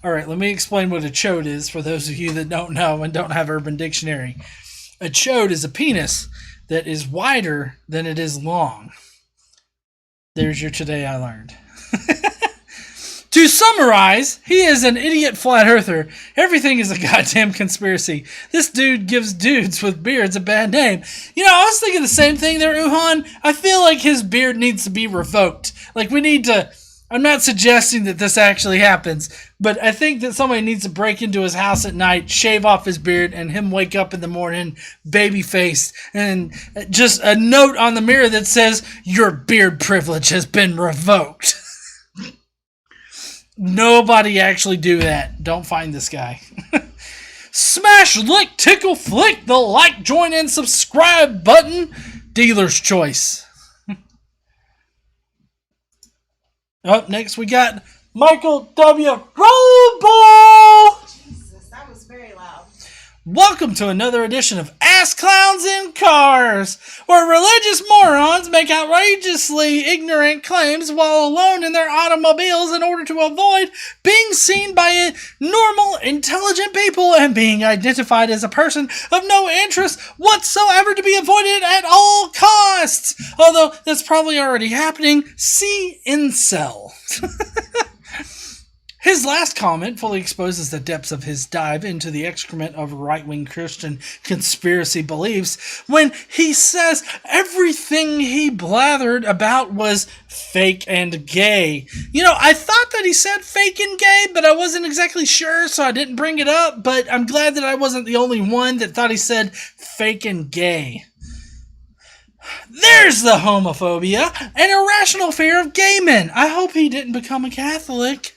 All right, let me explain what a chode is for those of you that don't know and don't have Urban Dictionary. A chode is a penis that is wider than it is long. There's your Today I Learned. To summarize, he is an idiot flat earther. Everything is a goddamn conspiracy. This dude gives dudes with beards a bad name. You know, I was thinking the same thing there, Uhan. I feel like his beard needs to be revoked. Like, we need to... I'm not suggesting that this actually happens, but I think that somebody needs to break into his house at night, shave off his beard, and him wake up in the morning baby-faced, and just a note on the mirror that says, your beard privilege has been revoked. Nobody actually do that. Don't find this guy. Smash, lick, tickle, flick the like, join, and subscribe button. Dealer's choice. Up next, we got Michael W. Rollball. Jesus, that was very loud. Welcome to another edition of Ass Clowns in Cars, where religious morons make outrageously ignorant claims while alone in their automobiles in order to avoid being seen by normal, intelligent people and being identified as a person of no interest whatsoever to be avoided at all costs. Although that's probably already happening. See incel. His last comment fully exposes the depths of his dive into the excrement of right-wing Christian conspiracy beliefs when he says everything he blathered about was fake and gay. You know, I thought that he said fake and gay, but I wasn't exactly sure, so I didn't bring it up, but I'm glad that I wasn't the only one that thought he said fake and gay. There's the homophobia and irrational fear of gay men. I hope he didn't become a Catholic.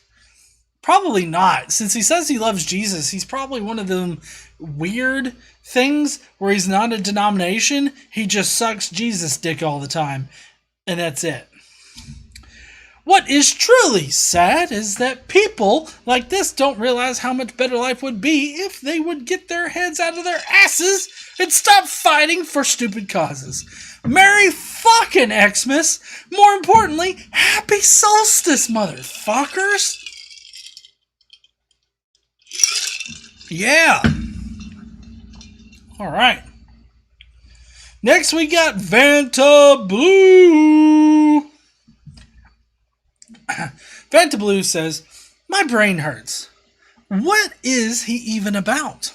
Probably not. Since he says he loves Jesus, he's probably one of them weird things where he's not a denomination. He just sucks Jesus' dick all the time. And that's it. What is truly sad is that people like this don't realize how much better life would be if they would get their heads out of their asses and stop fighting for stupid causes. Merry fucking Xmas! More importantly, happy solstice, motherfuckers! Yeah. All right. Next we got Vanta Blue. Vanta Blue says, my brain hurts. What is he even about?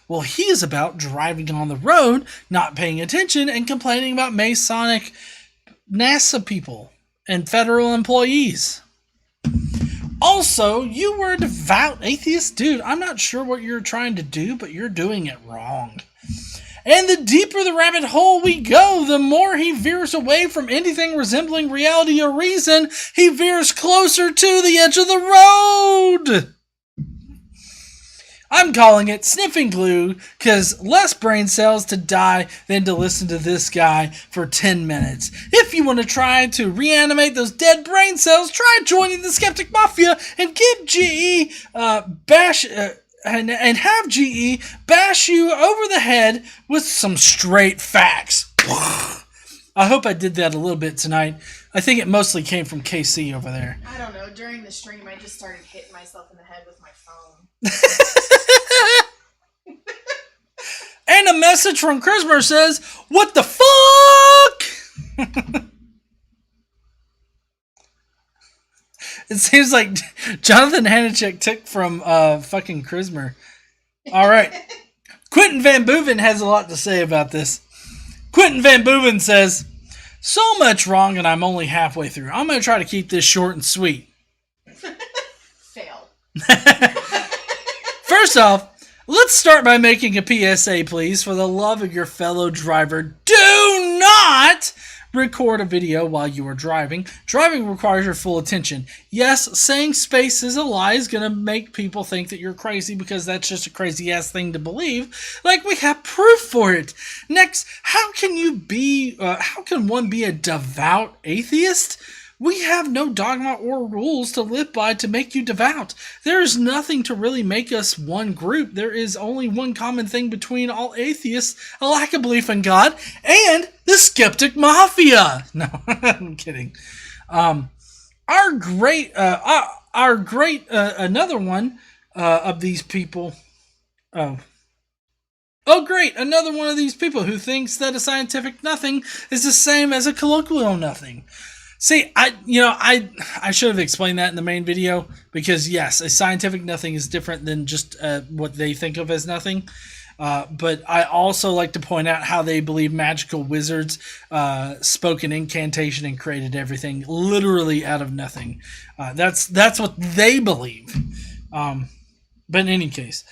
Well, he is about driving on the road, not paying attention, and complaining about Masonic NASA people and federal employees. Also, you were a devout atheist dude. I'm not sure what you're trying to do, but you're doing it wrong. And the deeper the rabbit hole we go, the more he veers away from anything resembling reality or reason. He veers closer to the edge of the road. I'm calling it sniffing glue because less brain cells to die than to listen to this guy for 10 minutes. If you want to try to reanimate those dead brain cells, try joining the Skeptic Mafia and give GE and have GE bash you over the head with some straight facts. I hope I did that a little bit tonight. I think it mostly came from KC over there. I don't know. During the stream, I just started hitting myself in the head with my phone. And a message from Christmas says, "What the fuck?" It seems like Jonathan Hanachek took from fucking Christmas. All right. Quentin Van Boeven has a lot to say about this. Quentin Van Boeven says, "So much wrong and I'm only halfway through. I'm going to try to keep this short and sweet." Fail. First off, let's start by making a PSA, please. For the love of your fellow driver, do not record a video while you are driving. Driving requires your full attention. Yes, saying space is a lie is going to make people think that you're crazy because that's just a crazy ass thing to believe. Like, we have proof for it. Next, how can one be a devout atheist? We have no dogma or rules to live by to make you devout. There is nothing to really make us one group. There is only one common thing between all atheists, a lack of belief in God, and the Skeptic Mafia. No, I'm kidding. Another one of these people. Oh, great. Another one of these people who thinks that a scientific nothing is the same as a colloquial nothing. See, I should have explained that in the main video because, yes, a scientific nothing is different than just what they think of as nothing. But I also like to point out how they believe magical wizards spoke an incantation and created everything literally out of nothing. That's what they believe. But in any case,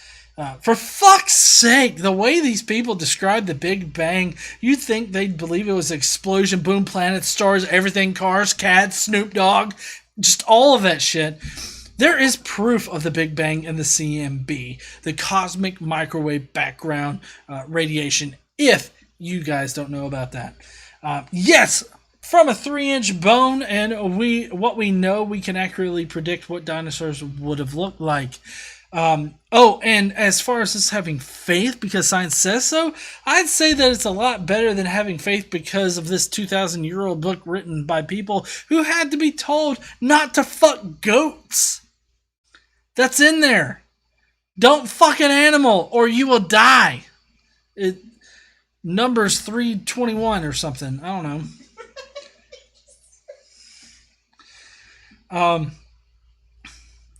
for fuck's sake, the way these people describe the Big Bang, you'd think they'd believe it was an explosion, boom, planets, stars, everything, cars, cats, Snoop Dogg, just all of that shit. There is proof of the Big Bang in the CMB, the cosmic microwave background radiation, if you guys don't know about that. Yes, from a 3-inch bone, and what we know, we can accurately predict what dinosaurs would have looked like. And as far as just having faith because science says so, I'd say that it's a lot better than having faith because of this 2,000-year-old book written by people who had to be told not to fuck goats. That's in there. Don't fuck an animal or you will die. Numbers 3:21 or something. I don't know.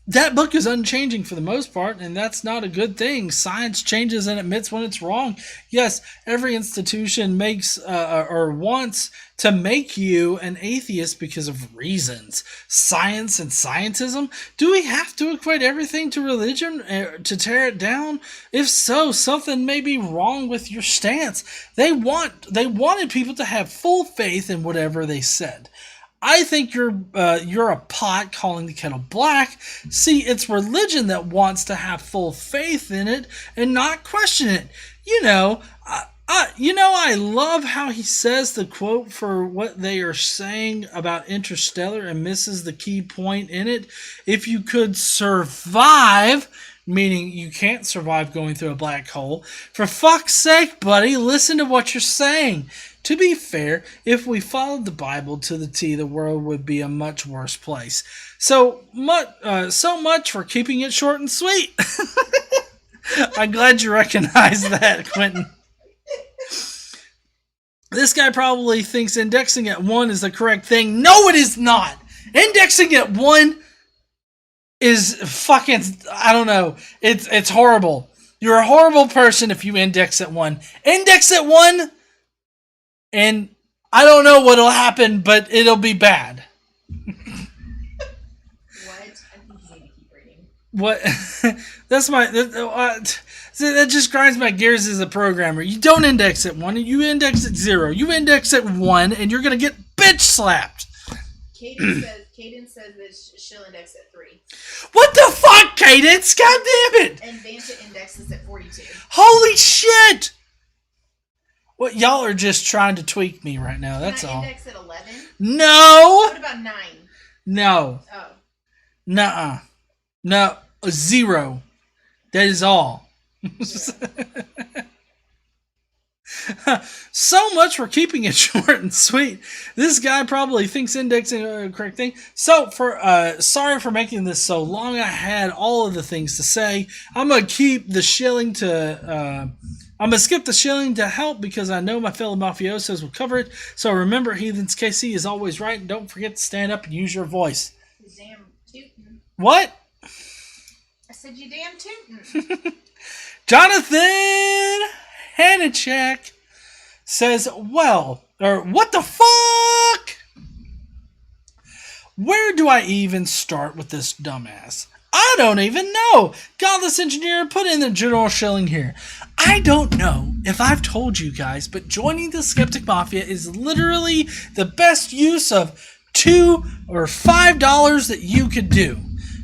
That book is unchanging for the most part, and that's not a good thing. Science changes and admits when it's wrong. Yes, every institution makes or wants to make you an atheist because of reasons. Science and scientism? Do we have to equate everything to religion to tear it down? If so, something may be wrong with your stance. They wanted people to have full faith in whatever they said. I think you're a pot calling the kettle black. See, it's religion that wants to have full faith in it and not question it. I love how he says the quote for what they are saying about Interstellar and misses the key point in it. If you could survive, meaning you can't survive going through a black hole, for fuck's sake, buddy, listen to what you're saying. To be fair, if we followed the Bible to the T, the world would be a much worse place. So much for keeping it short and sweet. I'm glad you recognize that, Quentin. This guy probably thinks indexing at 1 is the correct thing. No, it is not. Indexing at 1 is fucking, I don't know. It's horrible. You're a horrible person if you index at 1. Index at 1... and I don't know what'll happen, but it'll be bad. What? I think you need to keep reading. What? That just grinds my gears as a programmer. You don't index at 1, you index at 0. You index at 1, and you're going to get bitch slapped. Katie says, Cadence says that she'll index at 3. What the fuck, Cadence? God damn it! And Vanta indexes at 42. Holy shit! What, y'all are just trying to tweak me right now, that's Can I all. index at 11? No! What about 9? No. Oh. Nuh-uh. No. 0. That is all. So much for keeping it short and sweet. This guy probably thinks indexing is the correct thing. So sorry for making this so long. I had all of the things to say. I'm gonna keep the shilling to. I'm gonna skip the shilling to help because I know my fellow mafiosos will cover it. So remember, heathens, KC is always right, and don't forget to stand up and use your voice. You damn tootin'. What? I said you damn tootin'. Jonathan Hanachek says, well, or what the fuck? Where do I even start with this dumbass? I don't even know. Godless Engineer, put in the general shilling here. I don't know if I've told you guys, but joining the Skeptic Mafia is literally the best use of $2 or $5 that you could do.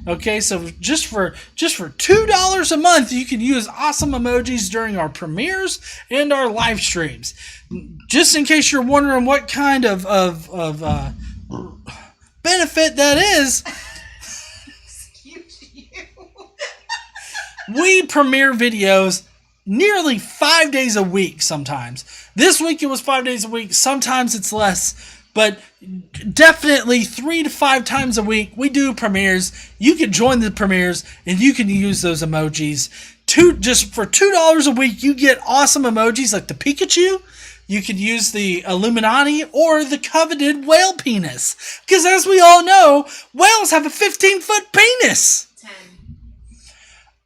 Okay, so just for $2 a month, you can use awesome emojis during our premieres and our live streams. Just in case you're wondering what kind of benefit that is, Excuse you. we premiere videos nearly 5 days a week sometimes. This week it was 5 days a week. Sometimes it's less. But definitely 3 to 5 times a week, we do premieres. You can join the premieres, and you can use those emojis. Just for $2 a week, you get awesome emojis like the Pikachu. You can use the Illuminati or the coveted whale penis. Because as we all know, whales have a 15-foot penis. 10.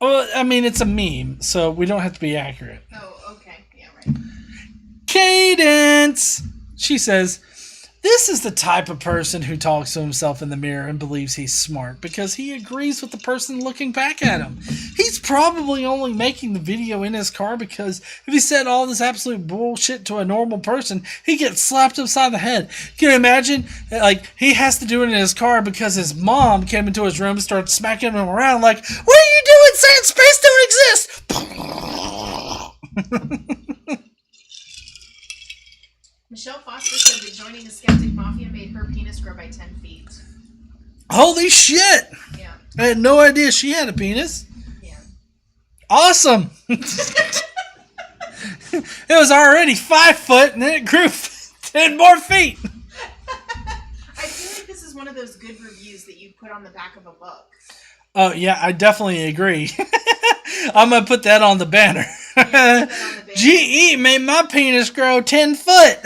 Well, I mean, it's a meme, so we don't have to be accurate. Oh, okay. Yeah, right. Cadence! She says, this is the type of person who talks to himself in the mirror and believes he's smart because he agrees with the person looking back at him. He's probably only making the video in his car because if he said all this absolute bullshit to a normal person, he gets slapped upside the head. Can you imagine? Like, he has to do it in his car because his mom came into his room and started smacking him around like, what are you doing saying space don't exist? Michelle Foster said that joining the Skeptic Mafia made her penis grow by 10 feet. Holy shit! Yeah. I had no idea she had a penis. Yeah. Awesome! It was already 5 foot and then it grew 10 more feet. I feel like this is one of those good reviews that you put on the back of a book. Oh, yeah, I definitely agree. I'm going to put that on the banner. Yeah, GE made my penis grow 10 foot.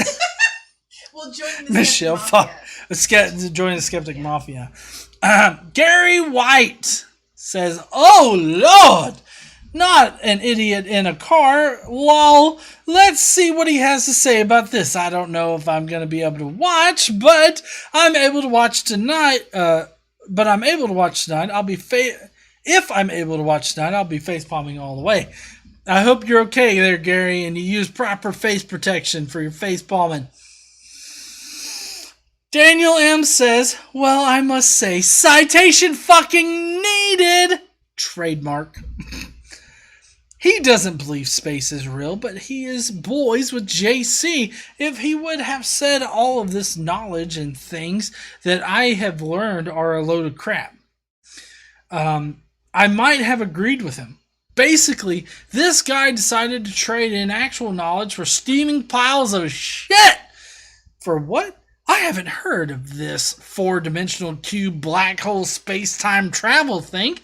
Well, join the Michelle Skeptic Mafia. join the Skeptic Mafia. Gary White says, oh, Lord, not an idiot in a car. Lol, let's see what he has to say about this. I don't know if I'm going to be able to watch, but I'm able to watch tonight. If I'm able to watch tonight, I'll be facepalming all the way. I hope you're okay there, Gary, and you use proper face protection for your face palming. Daniel M says, well, I must say, citation fucking needed. Trademark. He doesn't believe space is real, but he is boys with JC. If he would have said all of this knowledge and things that I have learned are a load of crap, I might have agreed with him. Basically, this guy decided to trade in actual knowledge for steaming piles of shit. For what? I haven't heard of this 4-dimensional cube black hole space-time travel thing,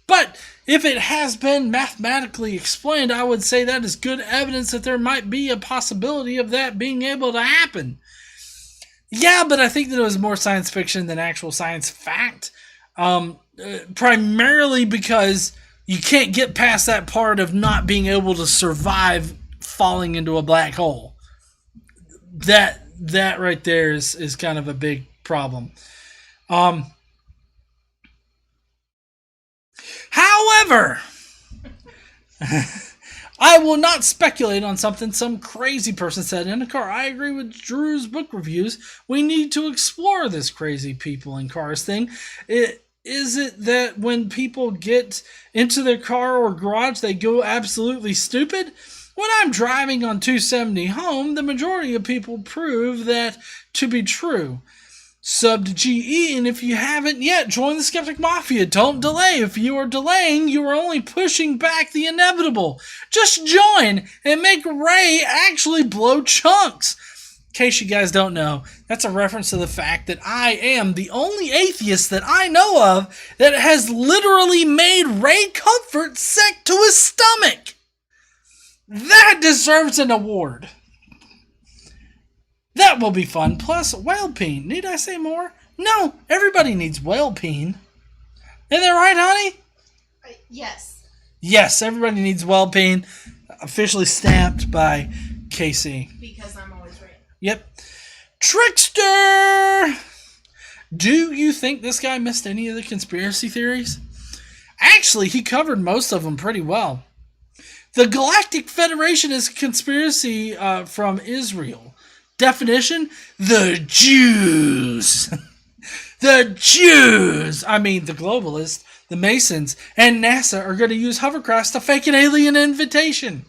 but if it has been mathematically explained, I would say that is good evidence that there might be a possibility of that being able to happen. Yeah, but I think that it was more science fiction than actual science fact. Primarily because you can't get past that part of not being able to survive falling into a black hole. That right there is kind of a big problem. However, I will not speculate on something some crazy person said in a car. I agree with Drew's book reviews. We need to explore this crazy people in cars thing. Is it that when people get into their car or garage, they go absolutely stupid? When I'm driving on 270 home, the majority of people prove that to be true. Sub to GE, and if you haven't yet, join the Skeptic Mafia. Don't delay. If you are delaying, you are only pushing back the inevitable. Just join and make Ray actually blow chunks. In case you guys don't know, that's a reference to the fact that I am the only atheist that I know of that has literally made Ray Comfort sick to his stomach. That deserves an award. That will be fun. Plus, whale peen. Need I say more? No, everybody needs whale peen. Isn't that right, honey? Yes. Yes, everybody needs whale peen. Officially stamped by Casey. Because I'm always right. Yep. Trickster! Do you think this guy missed any of the conspiracy theories? Actually, he covered most of them pretty well. The Galactic Federation is a conspiracy from Israel. Definition: the Jews. The Jews! I mean, the globalists, the Masons, and NASA are going to use hovercrafts to fake an alien invasion.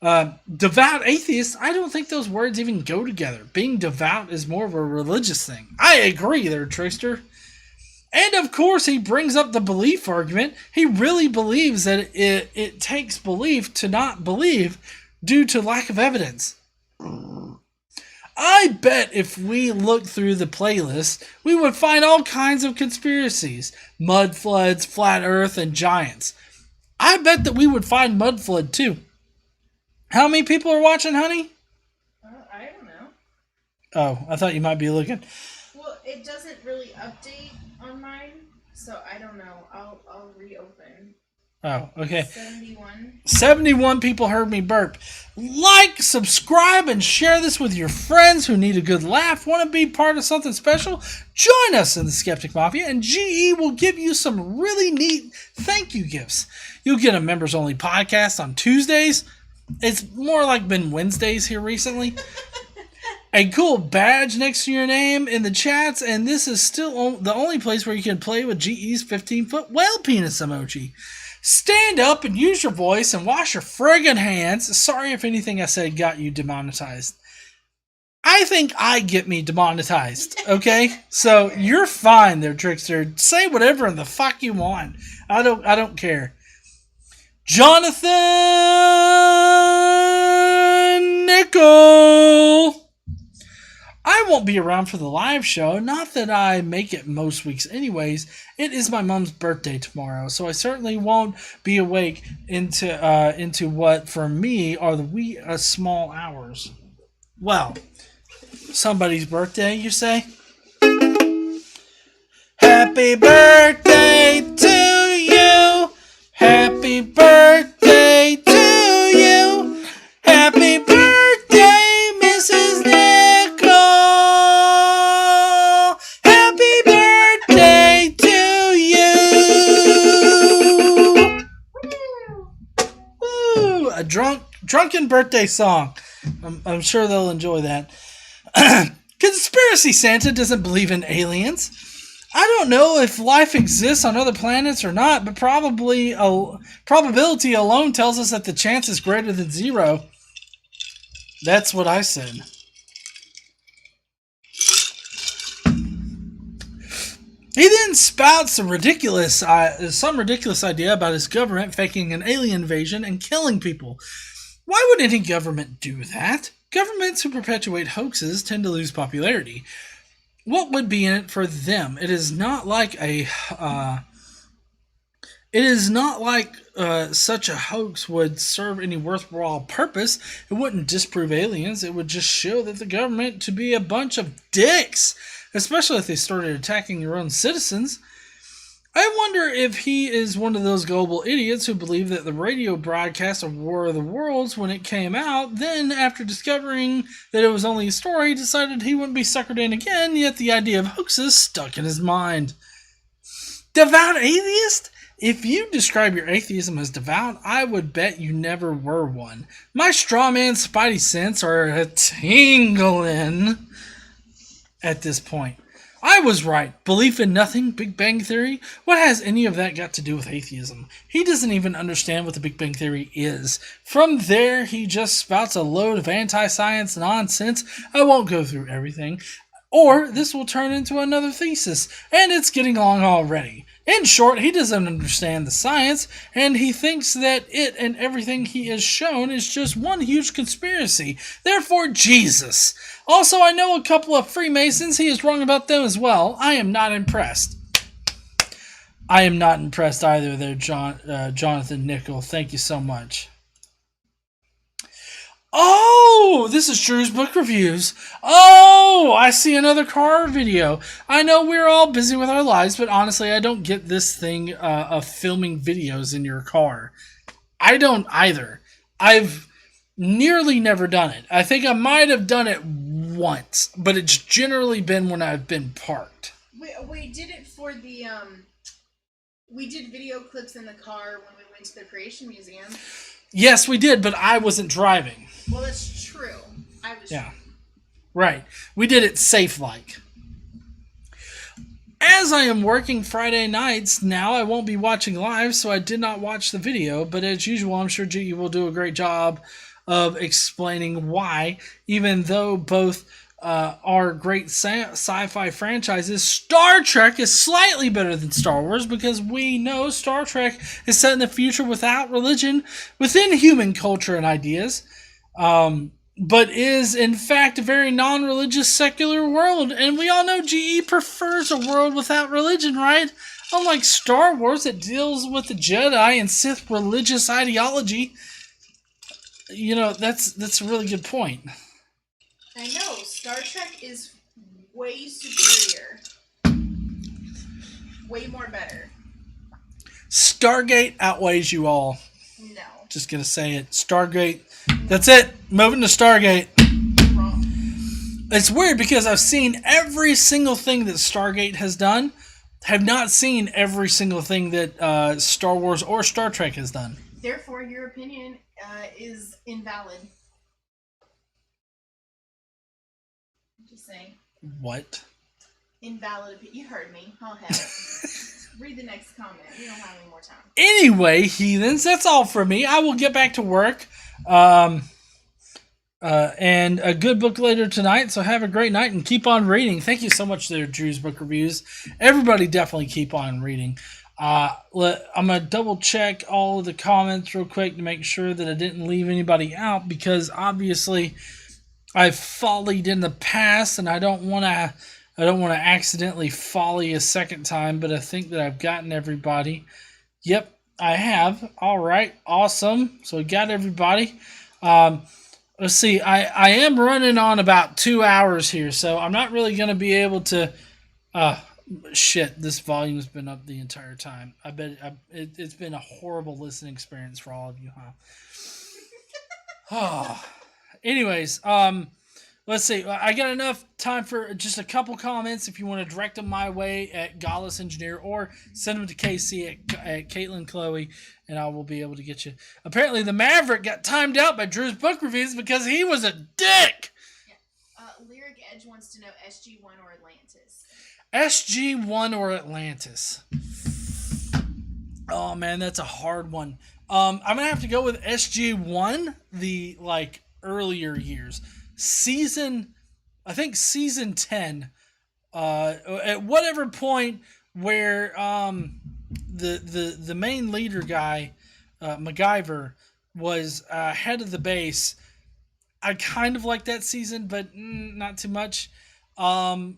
Devout atheists, I don't think those words even go together. Being devout is more of a religious thing. I agree there, Trickster. And of course, he brings up the belief argument. He really believes that it takes belief to not believe due to lack of evidence. I bet if we looked through the playlist, we would find all kinds of conspiracies. Mud floods, flat earth, and giants. I bet that we would find mud flood too. How many people are watching, honey? I don't know. Oh, I thought you might be looking. Well, it doesn't really update on mine, so I don't know. I'll reopen. Oh, okay. 71. 71 people heard me burp. Like, subscribe, and share this with your friends who need a good laugh. Want to be part of something special? Join us in the Skeptic Mafia, and GE will give you some really neat thank you gifts. You'll get a members-only podcast on Tuesdays. It's more like been Wednesdays here recently. A cool badge next to your name in the chats, and this is still the only place where you can play with GE's 15-foot whale penis emoji. Stand up and use your voice and wash your friggin' hands. Sorry if anything I said got you demonetized. I think I get me demonetized, okay? So you're fine there, Trickster. Say whatever the fuck you want. I don't care. Jonathan Nickel. I won't be around for the live show. Not that I make it most weeks anyways. It is my mom's birthday tomorrow, so I certainly won't be awake into what for me are the wee small hours. Well, somebody's birthday, you say? Happy birthday to you. Happy birthday to you. Happy birthday, Mrs. Nickel. Happy birthday to you. Woo! A drunken birthday song. I'm sure they'll enjoy that. Conspiracy Santa doesn't believe in aliens. I don't know if life exists on other planets or not, but probability alone tells us that the chance is greater than 0. That's what I said. He then spouts some ridiculous idea about his government faking an alien invasion and killing people. Why would any government do that? Governments who perpetuate hoaxes tend to lose popularity. What would be in it for them? It is not like such a hoax would serve any worthwhile purpose. It wouldn't disprove aliens. It would just show that the government to be a bunch of dicks, especially if they started attacking their own citizens. I wonder if he is one of those global idiots who believe that the radio broadcast of War of the Worlds when it came out, then after discovering that it was only a story, decided he wouldn't be suckered in again, yet the idea of hoaxes stuck in his mind. Devout atheist? If you describe your atheism as devout, I would bet you never were one. My straw man spidey sense are a tingling at this point. I was right. Belief in nothing, Big Bang Theory. What has any of that got to do with atheism? He doesn't even understand what the Big Bang Theory is. From there, he just spouts a load of anti-science nonsense. I won't go through everything. Or this will turn into another thesis, and it's getting long already. In short, he doesn't understand the science, and he thinks that it and everything he has shown is just one huge conspiracy. Therefore, Jesus. Also, I know a couple of Freemasons. He is wrong about them as well. I am not impressed. I am not impressed either there, Jonathan Nickel. Thank you so much. Oh, this is Drew's Book Reviews. Oh, I see another car video. I know we're all busy with our lives, but honestly, I don't get this thing of filming videos in your car. I don't either. I've nearly never done it. I think I might have done it once, but it's generally been when I've been parked. We did it for the, we did video clips in the car when we went to the Creation Museum. Yes, we did, but I wasn't driving. Well, that's true. I was. Yeah. Right. We did it safe-like. As I am working Friday nights, now I won't be watching live, so I did not watch the video, but as usual, I'm sure G will do a great job of explaining why, even though both are great sci-fi franchises, Star Trek is slightly better than Star Wars because we know Star Trek is set in the future without religion, within human culture and ideas, but is in fact a very non-religious secular world, and we all know GE prefers a world without religion, right? Unlike Star Wars, it deals with the Jedi and Sith religious ideology. You know, that's a really good point. I know, Star Trek is way superior. Way more better. Stargate outweighs you all. No. Just gonna say it. Stargate. That's it. Moving to Stargate. Wrong. It's weird because I've seen every single thing that Stargate has done. Have not seen every single thing that Star Wars or Star Trek has done. Therefore, your opinion is invalid. Just saying. What? Invalid. You heard me. I'll have it. Read the next comment. We don't have any more time. Anyway, heathens, that's all for me. I will get back to work. And a good book later tonight, so have a great night and keep on reading. Thank you so much there, Drew's Book Reviews. Everybody definitely keep on reading. I'm going to double check all of the comments real quick to make sure that I didn't leave anybody out, because obviously I've follied in the past and I don't want to accidentally folly a second time, but I think that I've gotten everybody. Yep, I have. All right, awesome. So we got everybody. Let's see. I am running on about 2 hours here, so I'm not really going to be able to. Shit, this volume's been up the entire time. I bet it's been a horrible listening experience for all of you, huh? Anyways, let's see. I got enough time for just a couple comments. If you want to direct them my way at Godless Engineer, or send them to KC at Caitlin Chloe, and I will be able to get you. Apparently, the Maverick got timed out by Drew's Book Reviews because he was a dick. Yeah. Lyric Edge wants to know SG-1 or Atlantis. SG-1 or Atlantis? Oh man, that's a hard one. I'm gonna have to go with SG-1. The earlier years. I think season 10, at whatever point where the main leader guy, MacGyver, was head of the base. I kind of like that season, but not too much. Yeah,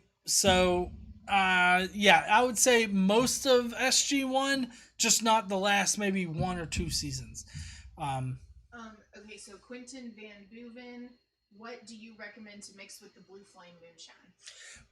I would say most of SG-1, just not the last maybe 1 or 2 seasons. Okay, so Quentin Van Boeven, what do you recommend to mix with the Blue Flame Moonshine?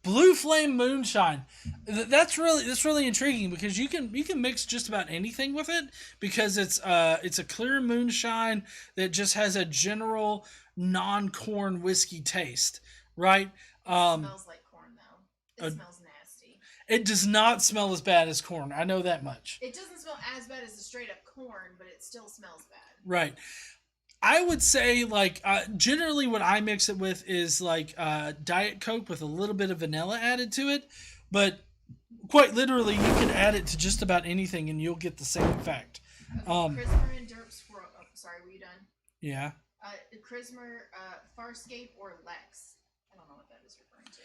Blue Flame Moonshine. That's really intriguing, because you can mix just about anything with it, because it's a clear moonshine that just has a general non-corn whiskey taste, right? It smells like corn though. It smells nasty. It does not smell as bad as corn. I know that much. It doesn't smell as bad as the straight up corn, but it still smells bad. Right. I would say, like, generally what I mix it with is, like, Diet Coke with a little bit of vanilla added to it. But quite literally, you can add it to just about anything and you'll get the same effect. Christmas and Derp Swirl. Oh, sorry, were you done? Yeah. Christmas, Farscape, or Lex. I don't know what that is referring to.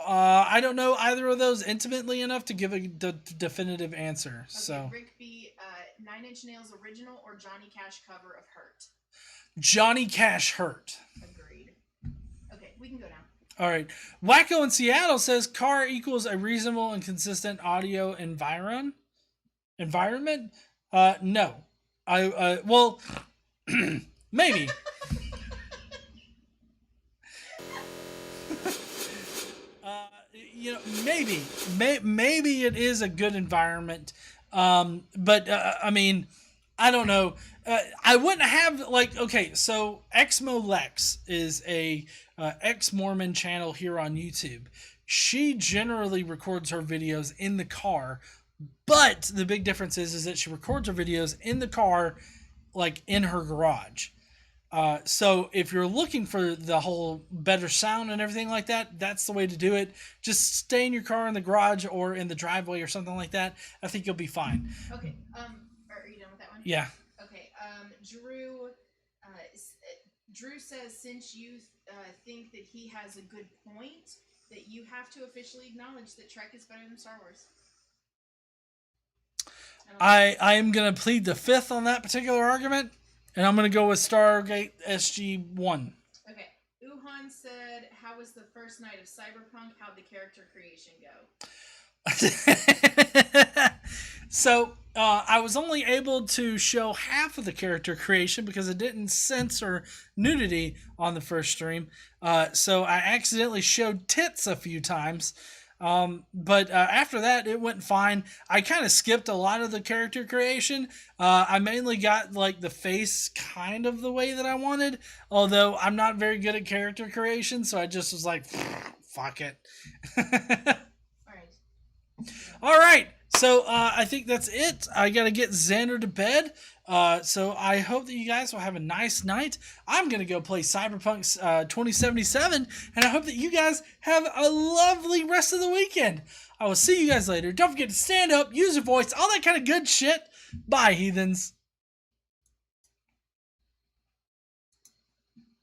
I don't know either of those intimately enough to give a definitive answer. Okay, So Rick B, 9 Inch Nails original or Johnny Cash cover of Hurt? Johnny Cash Hurt. Agreed. Okay, we can go now. All right. Wacko in Seattle says car equals a reasonable and consistent audio environment. No. Well, maybe. Maybe it is a good environment. But I mean, I don't know. I wouldn't have okay. So Exmo Lex is a ex-Mormon channel here on YouTube. She generally records her videos in the car, but the big difference is that she records her videos in the car, like in her garage. So if you're looking for the whole better sound and everything like that, that's the way to do it. Just stay in your car in the garage or in the driveway or something like that. I think you'll be fine. Okay. Are you done with that one? Yeah. Okay. Drew says since you think that he has a good point, that you have to officially acknowledge that Trek is better than Star Wars. I am gonna plead the fifth on that particular argument. And I'm going to go with Stargate SG-1. Okay. Uhan said, how was the first night of Cyberpunk? How'd the character creation go? So, I was only able to show half of the character creation because it didn't censor nudity on the first stream. So I accidentally showed tits a few times. But after that, it went fine. I kind of skipped a lot of the character creation. I mainly got like the face kind of the way that I wanted, although I'm not very good at character creation, so I just was like, fuck it. All right. So I think that's it. I got to get Xander to bed. So I hope that you guys will have a nice night. I'm going to go play Cyberpunk 2077, and I hope that you guys have a lovely rest of the weekend. I will see you guys later. Don't forget to stand up, use your voice, all that kind of good shit. Bye, heathens.